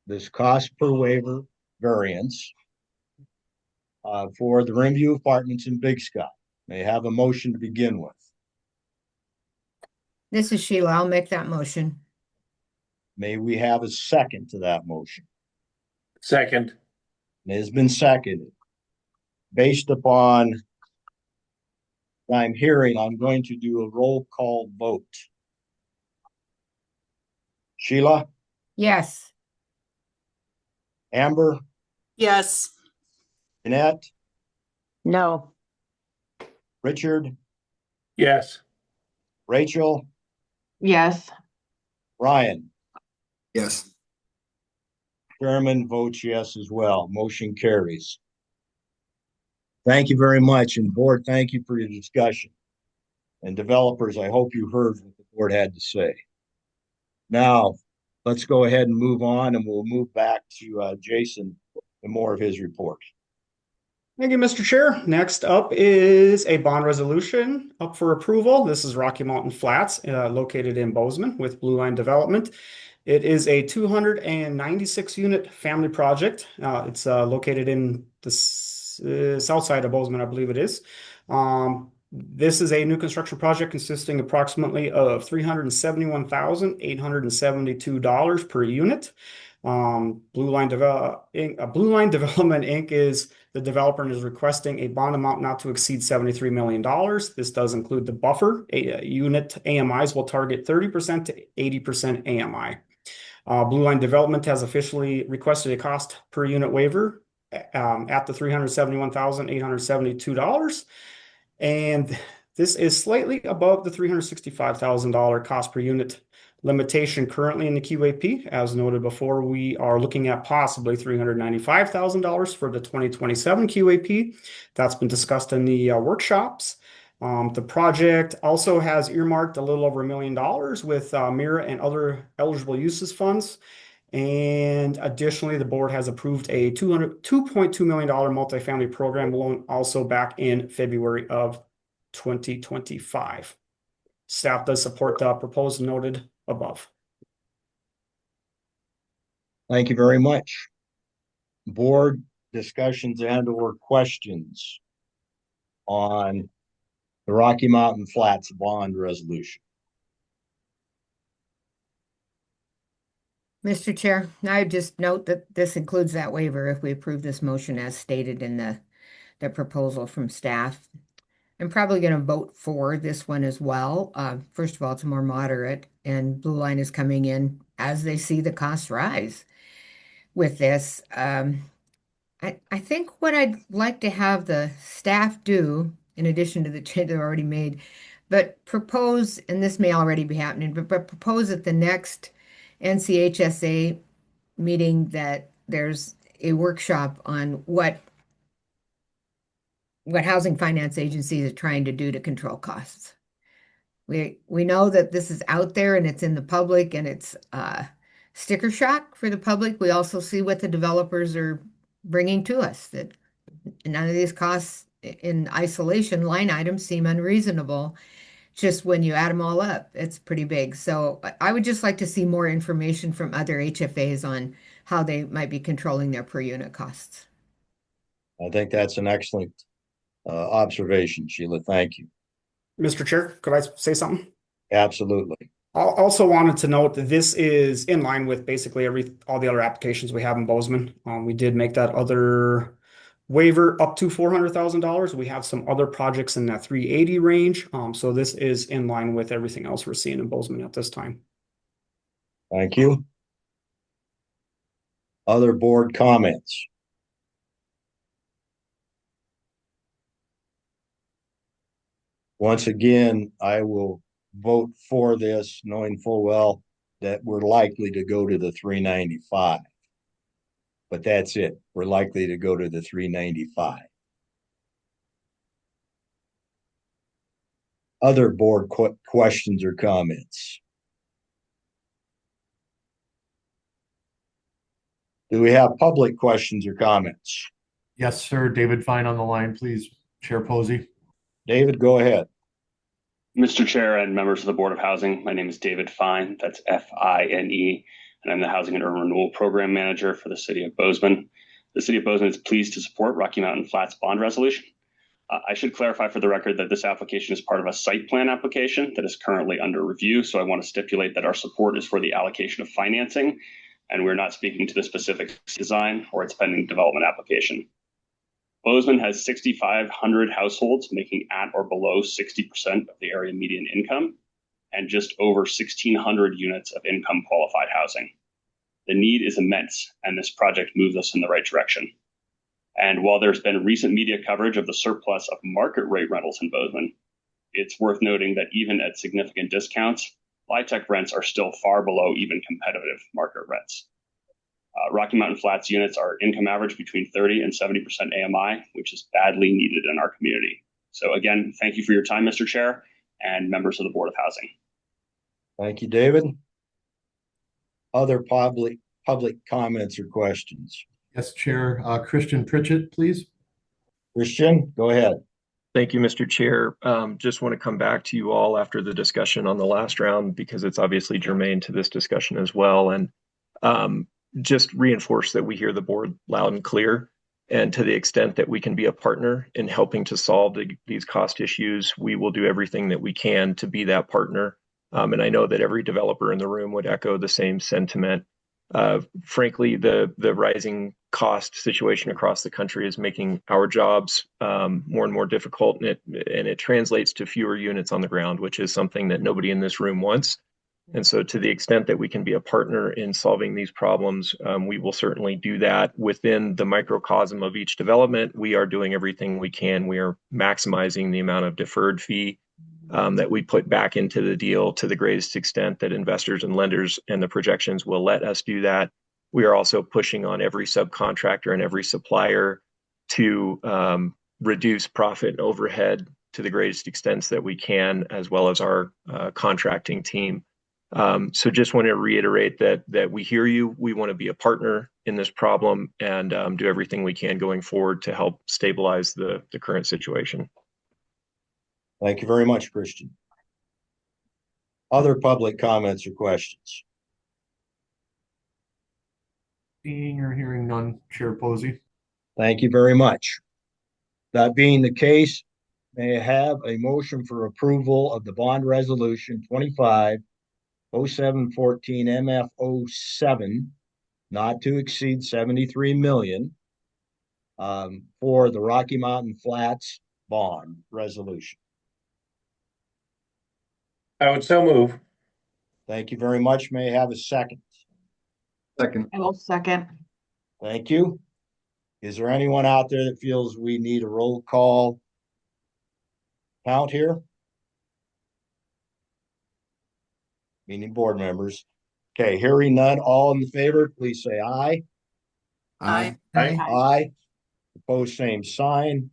this cost per waiver variance for the Rimview Apartments in Big Sky. May I have a motion to begin with? This is Sheila. I'll make that motion. May we have a second to that motion? Second. It has been seconded. based upon what I'm hearing, I'm going to do a roll call vote. Sheila, Yes. Amber, Yes. Jeanette, No. Richard, Yes. Rachel, Yes. Ryan. Yes. Chairman votes yes as well. Motion carries. Thank you very much. And board, thank you for your discussion. And developers, I hope you heard what the board had to say. Now, let's go ahead and move on, and we'll move back to Jason and more of his report. Thank you, Mr. Chair. Next up is a bond resolution up for approval. This is Rocky Mountain Flats, located in Bozeman with Blue Line Development. It is a 296 unit family project. It's located in the south side of Bozeman, I believe it is. This is a new construction project consisting approximately of $371,872 per unit. Blue Line Development Inc. is the developer and is requesting a bond amount not to exceed $73 million. This does include the buffer. Unit AMIs will target 30% to 80% AMI. Blue Line Development has officially requested a cost per unit waiver at the $371,872. And this is slightly above the $365,000 cost per unit limitation currently in the QAP. As noted before, we are looking at possibly $395,000 for the 2027 QAP. That's been discussed in the workshops. The project also has earmarked a little over $1 million with MIRA and other eligible uses funds. And additionally, the board has approved a $2.2 million multifamily program loan also back in February of 2025. Staff does support the proposed noted above. Thank you very much. Board discussions and/or questions on the Rocky Mountain Flats bond resolution. Mr. Chair, I just note that this includes that waiver if we approve this motion as stated in the proposal from staff. I'm probably going to vote for this one as well. First of all, it's more moderate, and Blue Line is coming in as they see the costs rise with this. I think what I'd like to have the staff do, in addition to the change they've already made, but propose, and this may already be happening, but propose at the next NCHSA meeting that there's a workshop on what housing finance agencies are trying to do to control costs. We know that this is out there and it's in the public and it's sticker shock for the public. We also see what the developers are bringing to us, that none of these costs in isolation line items seem unreasonable. Just when you add them all up, it's pretty big. So I would just like to see more information from other HFAs on how they might be controlling their per unit costs. I think that's an excellent observation, Sheila. Thank you. Mr. Chair, could I say something? Absolutely. I also wanted to note that this is in line with basically all the other applications we have in Bozeman. We did make that other waiver up to $400,000. We have some other projects in that 380 range. So this is in line with everything else we're seeing in Bozeman at this time. Thank you. Other board comments? Once again, I will vote for this, knowing full well that we're likely to go to the 395. But that's it. We're likely to go to the 395. Other board questions or comments? Do we have public questions or comments? Yes, sir. David Fine on the line, please. Chair Posey. David, go ahead. Mr. Chair and members of the Board of Housing, my name is David Fine. That's Fine. And I'm the Housing and Urban Renewal Program Manager for the City of Bozeman. The City of Bozeman is pleased to support Rocky Mountain Flats bond resolution. I should clarify for the record that this application is part of a site plan application that is currently under review. So I want to stipulate that our support is for the allocation of financing, and we're not speaking to the specific design or its pending development application. Bozeman has 6,500 households making at or below 60% of the area median income and just over 1,600 units of income qualified housing. The need is immense, and this project moves us in the right direction. And while there's been recent media coverage of the surplus of market rate rentals in Bozeman, it's worth noting that even at significant discounts, LIHTC rents are still far below even competitive market rents. Rocky Mountain Flats units are income average between 30 and 70% AMI, which is badly needed in our community. So again, thank you for your time, Mr. Chair, and members of the Board of Housing. Thank you, David. Other public comments or questions? Yes, Chair. Christian Pritchett, please. Christian, go ahead. Thank you, Mr. Chair. Just want to come back to you all after the discussion on the last round because it's obviously germane to this discussion as well. And just reinforce that we hear the board loud and clear. And to the extent that we can be a partner in helping to solve these cost issues, we will do everything that we can to be that partner. And I know that every developer in the room would echo the same sentiment. Frankly, the rising cost situation across the country is making our jobs more and more difficult, and it translates to fewer units on the ground, which is something that nobody in this room wants. And so to the extent that we can be a partner in solving these problems, we will certainly do that within the microcosm of each development. We are doing everything we can. We are maximizing the amount of deferred fee that we put back into the deal to the greatest extent that investors and lenders and the projections will let us do that. We are also pushing on every subcontractor and every supplier to reduce profit and overhead to the greatest extents that we can, as well as our contracting team. So just want to reiterate that we hear you. We want to be a partner in this problem and do everything we can going forward to help stabilize the current situation. Thank you very much, Christian. Other public comments or questions? Seeing or hearing none, Chair Posey. Thank you very much. That being the case, may I have a motion for approval of the bond resolution 25-0714 MF07, not to exceed 73 million for the Rocky Mountain Flats bond resolution. I would so move. Thank you very much. May I have a second? I will second. Thank you. Is there anyone out there that feels we need a roll call count here? Meaning board members. Okay, hearing none, all in favor, please say aye. Aye. Aye. Opposed, same sign.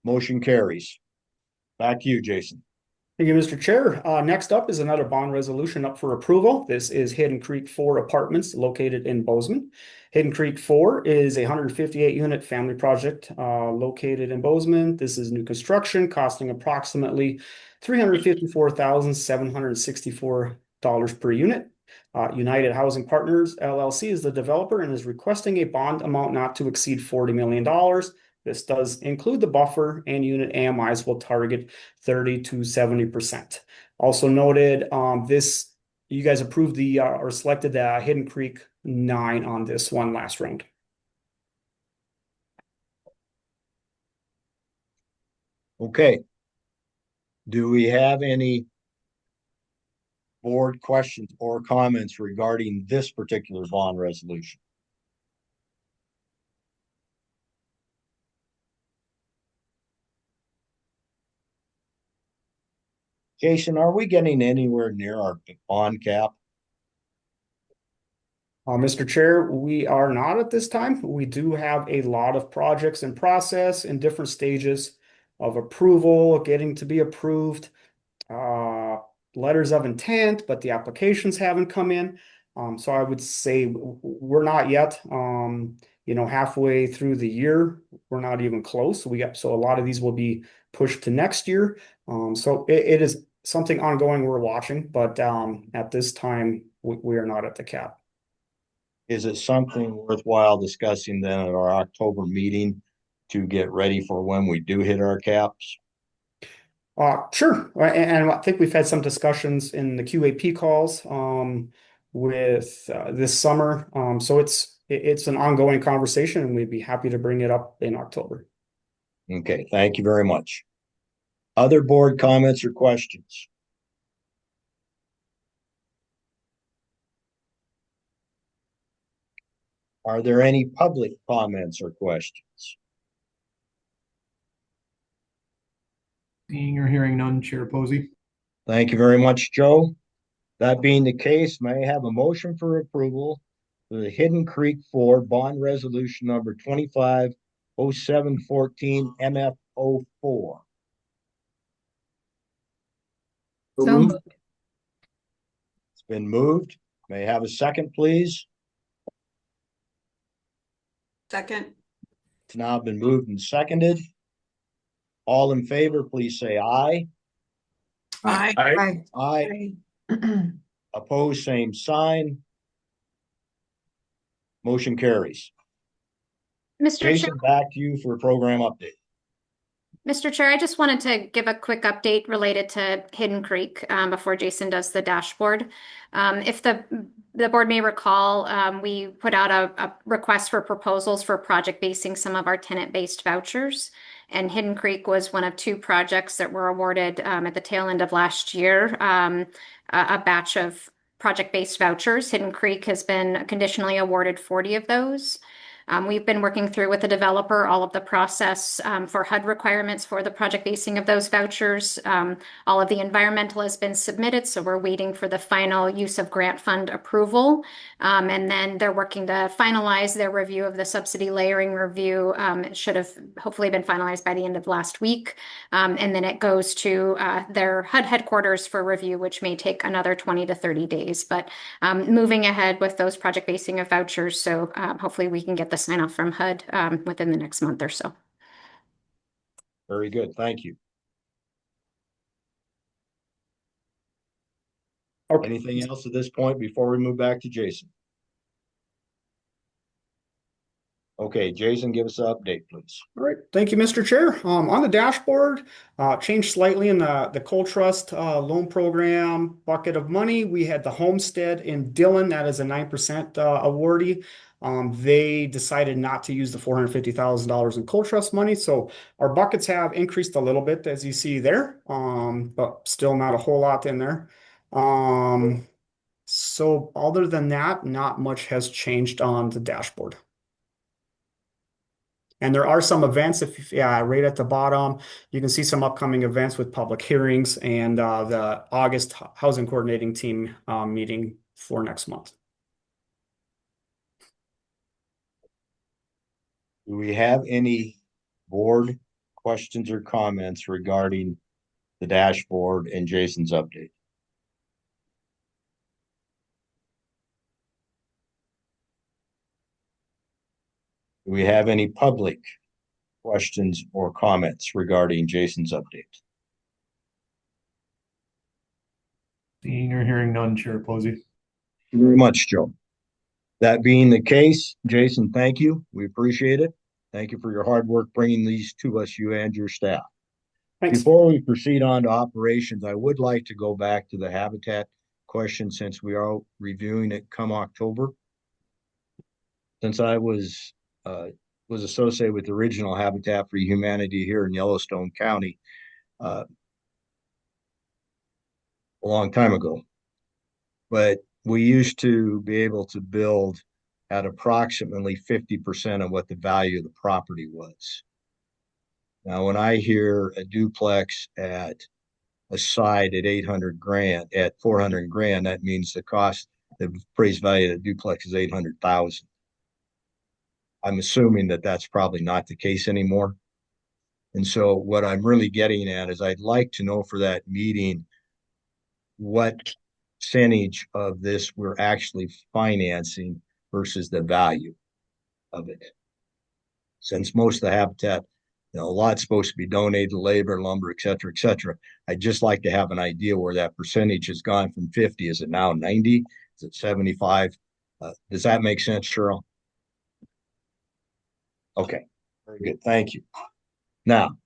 Motion carries. Back to you, Jason. Thank you, Mr. Chair. Next up is another bond resolution up for approval. This is Hidden Creek 4 Apartments located in Bozeman. Hidden Creek 4 is a 158-unit family project located in Bozeman. This is new construction costing approximately $354,764 per unit. United Housing Partners, LLC is the developer and is requesting a bond amount not to exceed $40 million. This does include the buffer, and unit AMIs will target 30 to 70%. Also noted, you guys approved or selected the Hidden Creek 9 on this one last round. Okay. Do we have any board questions or comments regarding this particular bond resolution? Jason, are we getting anywhere near our bond cap? Mr. Chair, we are not at this time. We do have a lot of projects in process in different stages of approval, getting to be approved, letters of intent, but the applications haven't come in. So I would say we're not yet, halfway through the year. We're not even close. So a lot of these will be pushed to next year. So it is something ongoing we're watching, but at this time, we are not at the cap. Is it something worthwhile discussing then at our October meeting to get ready for when we do hit our caps? Sure. And I think we've had some discussions in the QAP calls with this summer. So it's it's an ongoing conversation and we'd be happy to bring it up in October. Okay, thank you very much. Other board comments or questions? Are there any public comments or questions? Seeing or hearing none, Chair Posey. Thank you very much, Joe. That being the case, may I have a motion for approval for the Hidden Creek 4 bond resolution number 250714 MF04? So moved. It's been moved. May I have a second, please? Second. It's now been moved and seconded. All in favor, please say aye. Aye. Aye. Aye. Opposed, same sign. Motion carries. Mr. Chair. Jason, back to you for a program update. Mr. Chair, I just wanted to give a quick update related to Hidden Creek before Jason does the dashboard. If the board may recall, we put out a request for proposals for project basing some of our tenant-based vouchers. And Hidden Creek was one of 2 projects that were awarded at the tail end of last year, a batch of project-based vouchers. Hidden Creek has been conditionally awarded 40 of those. We've been working through with the developer all of the process for HUD requirements for the project basing of those vouchers. All of the environmental has been submitted, so we're waiting for the final use of grant fund approval. And then they're working to finalize their review of the subsidy layering review. It should have hopefully been finalized by the end of last week. And then it goes to their HUD headquarters for review, which may take another 20 to 30 days. But moving ahead with those project basing of vouchers, so hopefully we can get the sign off from HUD within the next month or so. Very good. Thank you. Okay. Anything else at this point before we move back to Jason? Okay, Jason, give us an update, please. All right, thank you, Mr. Chair. On the dashboard, changed slightly in the Coal Trust loan program bucket of money. We had the Homestead in Dillon, that is a 9% awardee. They decided not to use the $450,000 in Coal Trust money, so our buckets have increased a little bit, as you see there, but still not a whole lot in there. So other than that, not much has changed on the dashboard. And there are some events, right at the bottom, you can see some upcoming events with public hearings and the August housing coordinating team meeting for next month. Do we have any board questions or comments regarding the dashboard and Jason's update? Do we have any public questions or comments regarding Jason's update? Seeing or hearing none, Chair Posey. Thank you very much, Joe. That being the case, Jason, thank you. We appreciate it. Thank you for your hard work bringing these to us, you and your staff. Thanks. Before we proceed on to operations, I would like to go back to the habitat question since we are reviewing it come October. Since I was associated with the original Habitat for Humanity here in Yellowstone County a long time ago. But we used to be able to build at approximately 50% of what the value of the property was. Now, when I hear a duplex at a site at 800 grand, at 400 grand, that means the cost, the appraised value of the duplex is 800,000. I'm assuming that that's probably not the case anymore. And so what I'm really getting at is I'd like to know for that meeting what percentage of this we're actually financing versus the value of it. Since most of the habitat, a lot's supposed to be donated to labor, lumber, et cetera, et cetera. I'd just like to have an idea where that percentage has gone from 50. Is it now 90? Is it 75? Does that make sense, Cheryl? Okay, very good. Thank you. Now,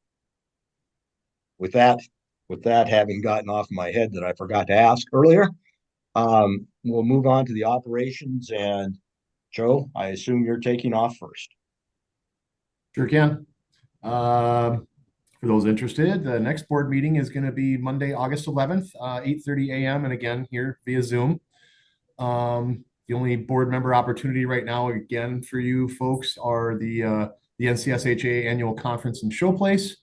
with that having gotten off my head that I forgot to ask earlier, we'll move on to the operations and Joe, I assume you're taking off first. Sure can. For those interested, the next board meeting is going to be Monday, August 11th, 8:30 a.m. And again, here via Zoom. The only board member opportunity right now, again, for you folks are the NCSHA Annual Conference and Showplace.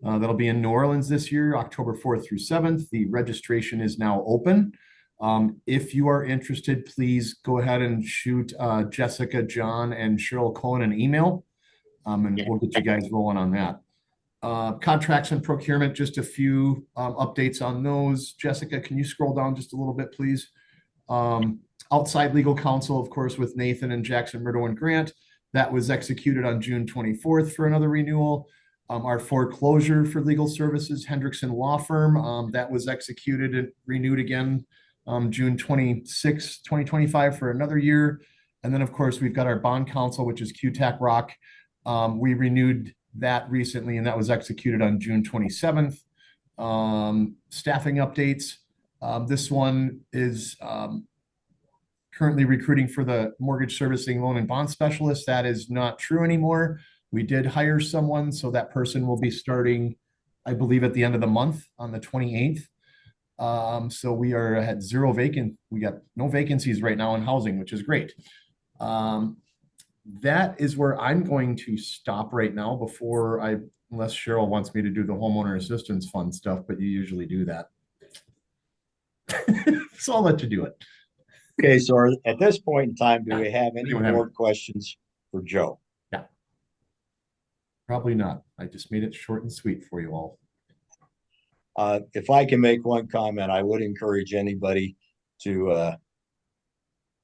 That'll be in New Orleans this year, October 4th through 7th. The registration is now open. If you are interested, please go ahead and shoot Jessica, John, and Cheryl Cohen an email, and we'll get you guys rolling on that. Contracts and procurement, just a few updates on those. Jessica, can you scroll down just a little bit, please? Outside legal counsel, of course, with Nathan and Jackson, Murdo, and Grant. That was executed on June 24th for another renewal. Our foreclosure for legal services, Hendrickson Law Firm, that was executed and renewed again June 26, 2025 for another year. And then, of course, we've got our bond counsel, which is QTAC Rock. We renewed that recently, and that was executed on June 27th. Staffing updates. This one is currently recruiting for the mortgage servicing loan and bond specialist. That is not true anymore. We did hire someone, so that person will be starting, I believe, at the end of the month on the 28th. So we are at we got no vacancies right now in housing, which is great. That is where I'm going to stop right now unless Cheryl wants me to do the homeowner assistance fund stuff, but you usually do that. So I'll let you do it. Okay, so at this point in time, do we have any more questions for Joe? Yeah. Probably not. I just made it short and sweet for you all. If I can make one comment, I would encourage anybody to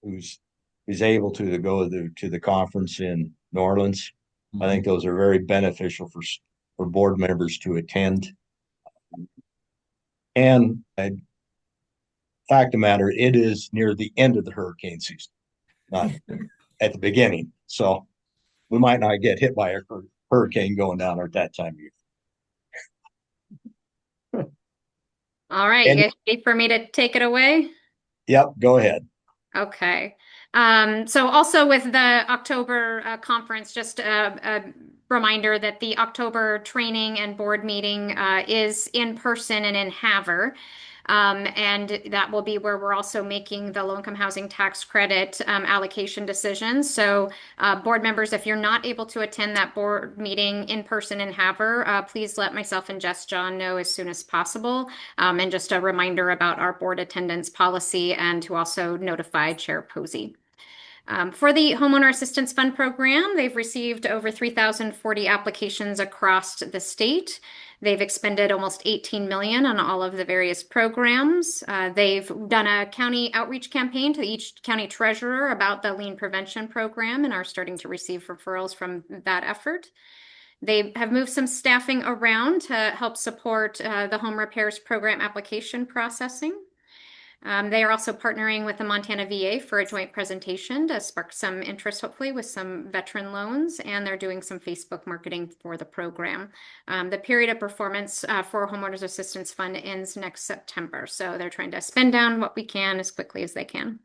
who's able to go to the conference in New Orleans. I think those are very beneficial for board members to attend. And fact of the matter, it is near the end of the hurricane season, not at the beginning. So we might not get hit by a hurricane going down at that time of year. All right, you guys ready for me to take it away? Yep, go ahead. Okay. So also with the October conference, just a reminder that the October training and board meeting is in person and in Havre. And that will be where we're also making the low-income housing tax credit allocation decisions. So board members, if you're not able to attend that board meeting in person in Havre, please let myself and John know as soon as possible. And just a reminder about our board attendance policy and to also notify Chair Posey. For the Homeowner Assistance Fund program, they've received over 3,040 applications across the state. They've expended almost $18 million on all of the various programs. They've done a county outreach campaign to each county treasurer about the lien prevention program and are starting to receive referrals from that effort. They have moved some staffing around to help support the home repairs program application processing. They are also partnering with the Montana VA for a joint presentation to spark some interest, hopefully, with some veteran loans, and they're doing some Facebook marketing for the program. The period of performance for Homeowners Assistance Fund ends next September, so they're trying to spend down what we can as quickly as they can.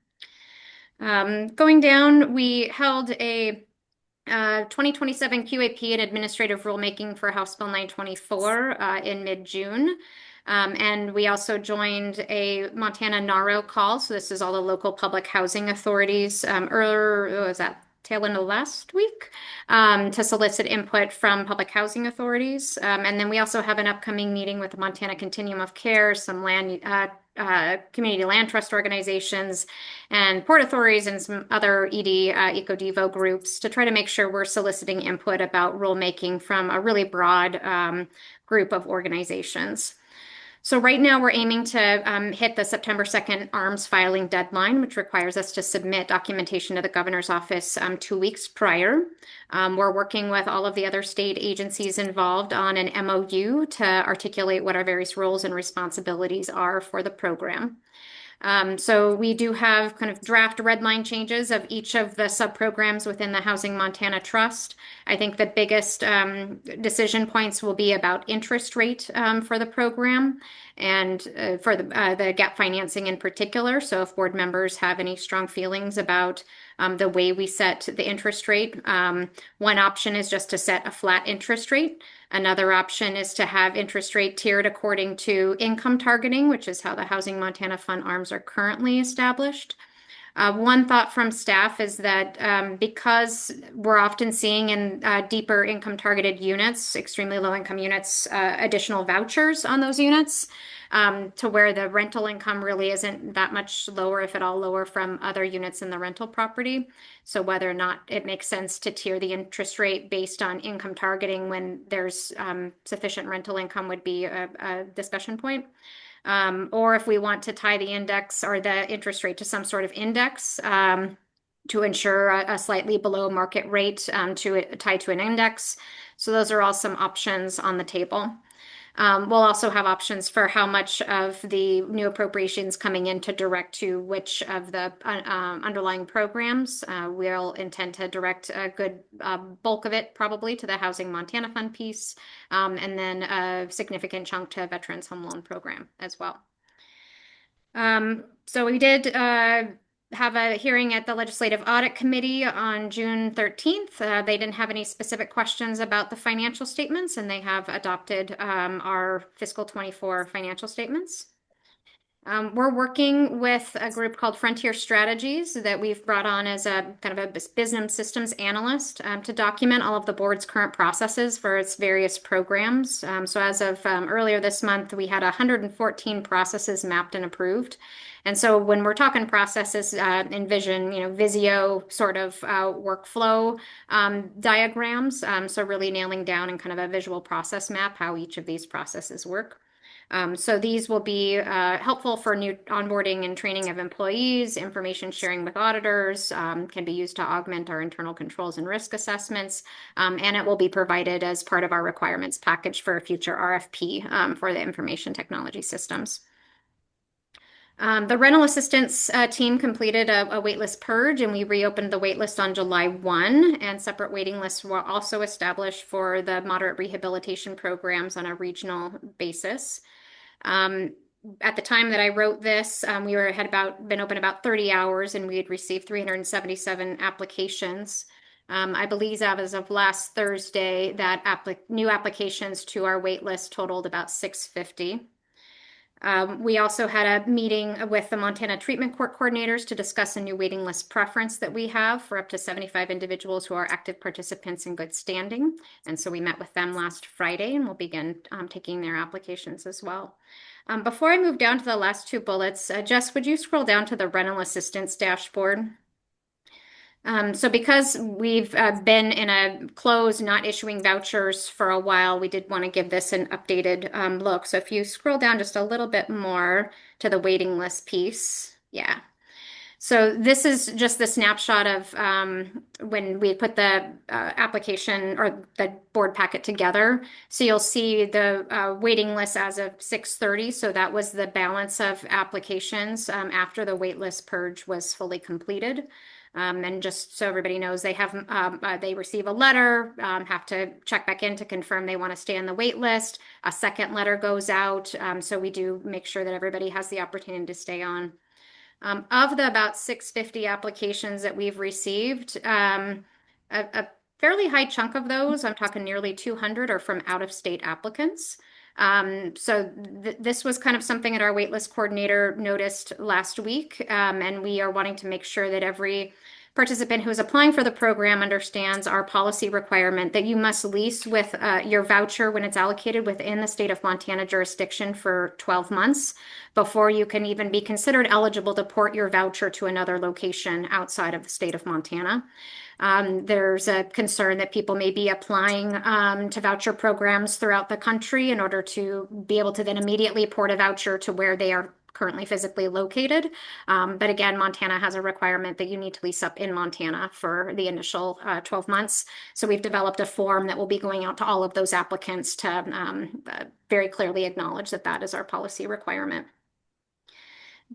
Going down, we held a 2027 QAP and administrative rulemaking for House Bill 924 in mid-June. And we also joined a Montana NARO call. So this is all the local public housing authorities tail end of last week to solicit input from public housing authorities. And then we also have an upcoming meeting with the Montana Continuum of Care, some community land trust organizations and port authorities and some other ED EcoDevo groups to try to make sure we're soliciting input about rulemaking from a really broad group of organizations. So right now we're aiming to hit the September 2nd ARMS filing deadline, which requires us to submit documentation to the governor's office 2 weeks prior. We're working with all of the other state agencies involved on an MOU to articulate what our various roles and responsibilities are for the program. So we do have kind of draft red line changes of each of the sub-programs within the Housing Montana Trust. I think the biggest decision points will be about interest rate for the program and for the gap financing in particular. So if board members have any strong feelings about the way we set the interest rate, one option is just to set a flat interest rate. Another option is to have interest rate tiered according to income targeting, which is how the Housing Montana Fund ARMs are currently established. One thought from staff is that because we're often seeing in deeper income targeted units, extremely low income units, additional vouchers on those units, to where the rental income really isn't that much lower, if at all lower, from other units in the rental property. So whether or not it makes sense to tier the interest rate based on income targeting when there's sufficient rental income would be a discussion point. Or if we want to tie the index or the interest rate to some sort of index to ensure a slightly below market rate tied to an index. So those are all some options on the table. We'll also have options for how much of the new appropriations coming in to direct to which of the underlying programs. We'll intend to direct a good bulk of it probably to the Housing Montana Fund piece, and then a significant chunk to Veterans Home Loan Program as well. So we did have a hearing at the Legislative Audit Committee on June 13th. They didn't have any specific questions about the financial statements, and they have adopted our fiscal 24 financial statements. We're working with a group called Frontier Strategies that we've brought on as a kind of a business systems analyst to document all of the board's current processes for its various programs. So as of earlier this month, we had 114 processes mapped and approved. And so when we're talking processes, envision, Visio sort of workflow diagrams. So really nailing down in kind of a visual process map how each of these processes work. So these will be helpful for new onboarding and training of employees, information sharing with auditors, can be used to augment our internal controls and risk assessments, and it will be provided as part of our requirements package for a future RFP for the information technology systems. The rental assistance team completed a waitlist purge, and we reopened the waitlist on July 1, and separate waiting lists were also established for the moderate rehabilitation programs on a regional basis. At the time that I wrote this, we had been open about 30 hours, and we had received 377 applications. I believe as of last Thursday, that new applications to our waitlist totaled about 650. We also had a meeting with the Montana Treatment Court coordinators to discuss a new waiting list preference that we have for up to 75 individuals who are active participants in good standing. And so we met with them last Friday, and we'll begin taking their applications as well. Before I move down to the last two bullets, Jess, would you scroll down to the rental assistance dashboard? So because we've been in a close, not issuing vouchers for a while, we did want to give this an updated look. So if you scroll down just a little bit more to the waiting list piece. Yeah. So this is just the snapshot of when we put the application or the board packet together. So you'll see the waiting list as of 6:30. So that was the balance of applications after the wait list purge was fully completed. And just so everybody knows, they receive a letter, have to check back in to confirm they want to stay on the wait list. A second letter goes out. So we do make sure that everybody has the opportunity to stay on. Of the about 650 applications that we've received, a fairly high chunk of those, I'm talking nearly 200, are from out-of-state applicants. So this was kind of something that our waitlist coordinator noticed last week, and we are wanting to make sure that every participant who is applying for the program understands our policy requirement that you must lease with your voucher when it's allocated within the state of Montana jurisdiction for 12 months before you can even be considered eligible to port your voucher to another location outside of the state of Montana. There's a concern that people may be applying to voucher programs throughout the country in order to be able to then immediately port a voucher to where they are currently physically located. But again, Montana has a requirement that you need to lease up in Montana for the initial 12 months. So we've developed a form that will be going out to all of those applicants to very clearly acknowledge that that is our policy requirement.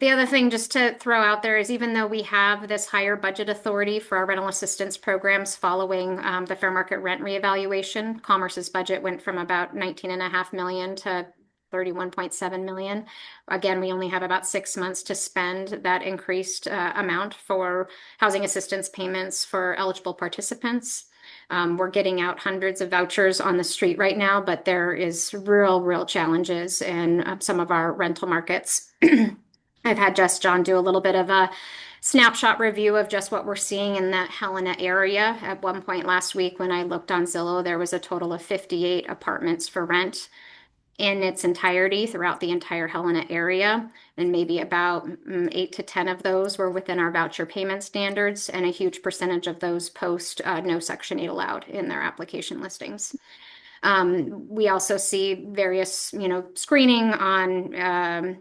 The other thing just to throw out there is even though we have this higher budget authority for our rental assistance programs following the fair market rent reevaluation, Commerce's budget went from about 19.5 million to 31.7 million. Again, we only have about 6 months to spend that increased amount for housing assistance payments for eligible participants. We're getting out hundreds of vouchers on the street right now, but there is real challenges in some of our rental markets. I've had John do a little bit of a snapshot review of just what we're seeing in that Helena area. At one point last week, when I looked on Zillow, there was a total of 58 apartments for rent in its entirety throughout the entire Helena area. And maybe about 8 to 10 of those were within our voucher payment standards. And a huge percentage of those post no Section 8 allowed in their application listings. We also see various, screening on,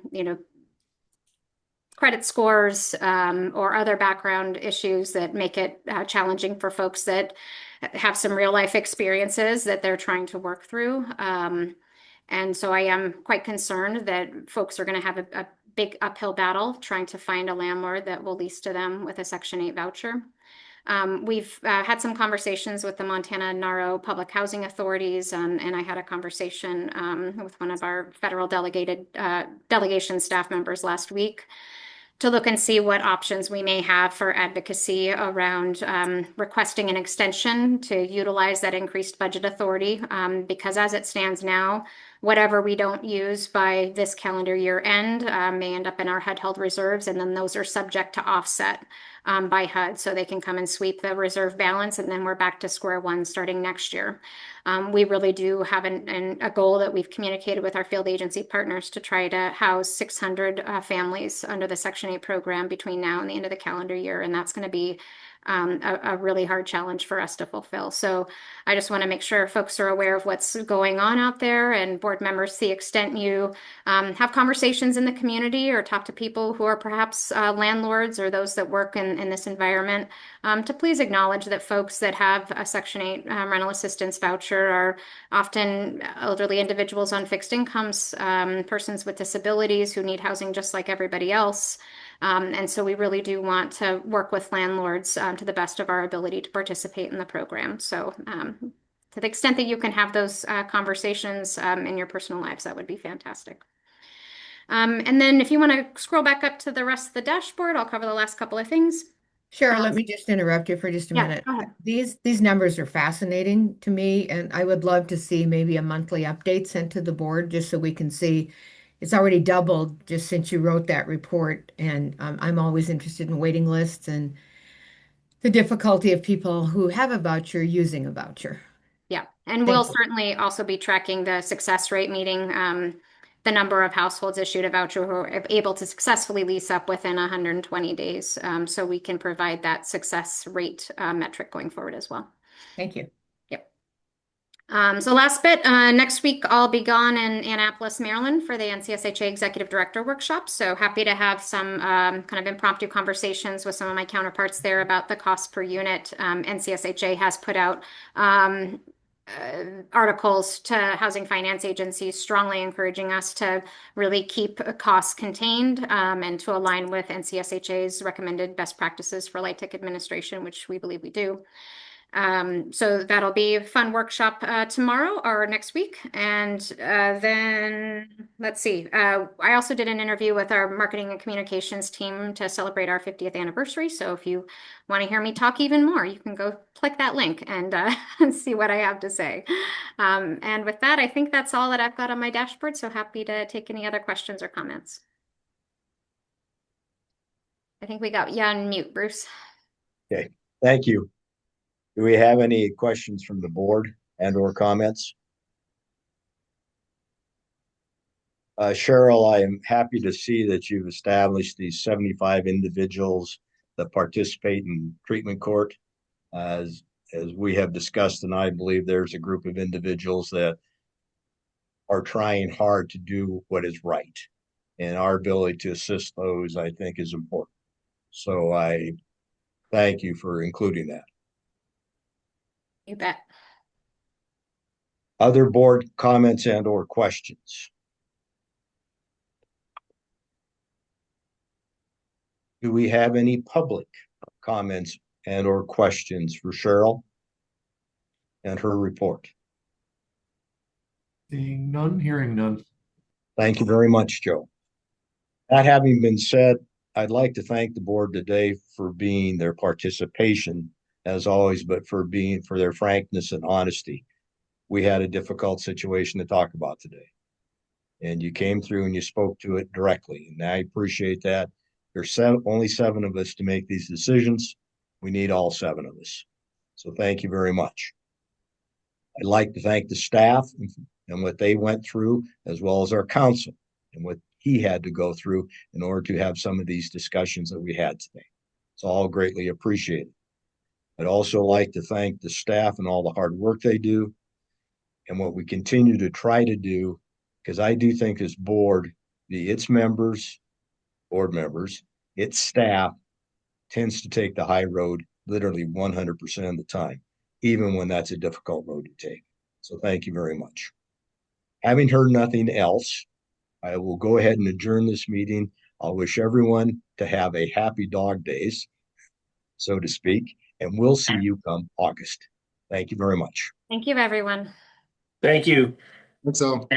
credit scores or other background issues that make it challenging for folks that have some real life experiences that they're trying to work through. And so I am quite concerned that folks are going to have a big uphill battle trying to find a landlord that will lease to them with a Section 8 voucher. We've had some conversations with the Montana NARO public housing authorities, and I had a conversation with one of our federal delegation staff members last week to look and see what options we may have for advocacy around requesting an extension to utilize that increased budget authority. Because as it stands now, whatever we don't use by this calendar year end may end up in our HUD held reserves, and then those are subject to offset by HUD, so they can come and sweep the reserve balance, and then we're back to square one starting next year. We really do have a goal that we've communicated with our field agency partners to try to house 600 families under the Section 8 program between now and the end of the calendar year, and that's going to be a really hard challenge for us to fulfill. So I just want to make sure folks are aware of what's going on out there, and board members, to the extent you have conversations in the community or talk to people who are perhaps landlords or those that work in this environment, to please acknowledge that folks that have a Section 8 rental assistance voucher are often elderly individuals on fixed incomes, persons with disabilities who need housing just like everybody else. And so we really do want to work with landlords to the best of our ability to participate in the program. So to the extent that you can have those conversations in your personal lives, that would be fantastic. And then if you want to scroll back up to the rest of the dashboard, I'll cover the last couple of things. Cheryl, let me just interrupt you for just a minute. Go ahead. These numbers are fascinating to me, and I would love to see maybe a monthly update sent to the board just so we can see. It's already doubled just since you wrote that report, and I'm always interested in waiting lists and the difficulty of people who have a voucher using a voucher. Yeah, and we'll certainly also be tracking the success rate, meaning the number of households issued a voucher who are able to successfully lease up within 120 days. So we can provide that success rate metric going forward as well. Thank you. So last bit, next week I'll be gone in Annapolis, Maryland for the NCSHA Executive Director Workshop. So happy to have some kind of impromptu conversations with some of my counterparts there about the cost per unit. NCSHA has put out articles to housing finance agencies strongly encouraging us to really keep costs contained and to align with NCSHA's recommended best practices for LIHTC administration, which we believe we do. So that'll be a fun workshop tomorrow or next week. And then let's see. I also did an interview with our marketing and communications team to celebrate our 50th anniversary. So if you want to hear me talk even more, you can go click that link and see what I have to say. And with that, I think that's all that I've got on my dashboard. So happy to take any other questions or comments. I think we got you on mute, Bruce. Okay, thank you. Do we have any questions from the board and or comments? Cheryl, I am happy to see that you've established these 75 individuals that participate in treatment court. As we have discussed, and I believe there's a group of individuals that are trying hard to do what is right. And our ability to assist those, I think, is important. So I thank you for including that. You bet. Other board comments and or questions? Do we have any public comments and or questions for Cheryl and her report? Seeing none, hearing none. Thank you very much, Joe. That having been said, I'd like to thank the board today for their participation as always, but for their frankness and honesty. We had a difficult situation to talk about today. And you came through and you spoke to it directly. And I appreciate that. There's only 7 of us to make these decisions. We need all 7 of us. So thank you very much. I'd like to thank the staff and what they went through, as well as our council and what he had to go through in order to have some of these discussions that we had today. It's all greatly appreciated. I'd also like to thank the staff and all the hard work they do and what we continue to try to do, because I do think this board, its members, board members, its staff tends to take the high road literally 100% of the time, even when that's a difficult road to take. So thank you very much. Having heard nothing else, I will go ahead and adjourn this meeting. I'll wish everyone to have a happy dog days, so to speak, and we'll see you come August. Thank you very much. Thank you, everyone. Thank you. So.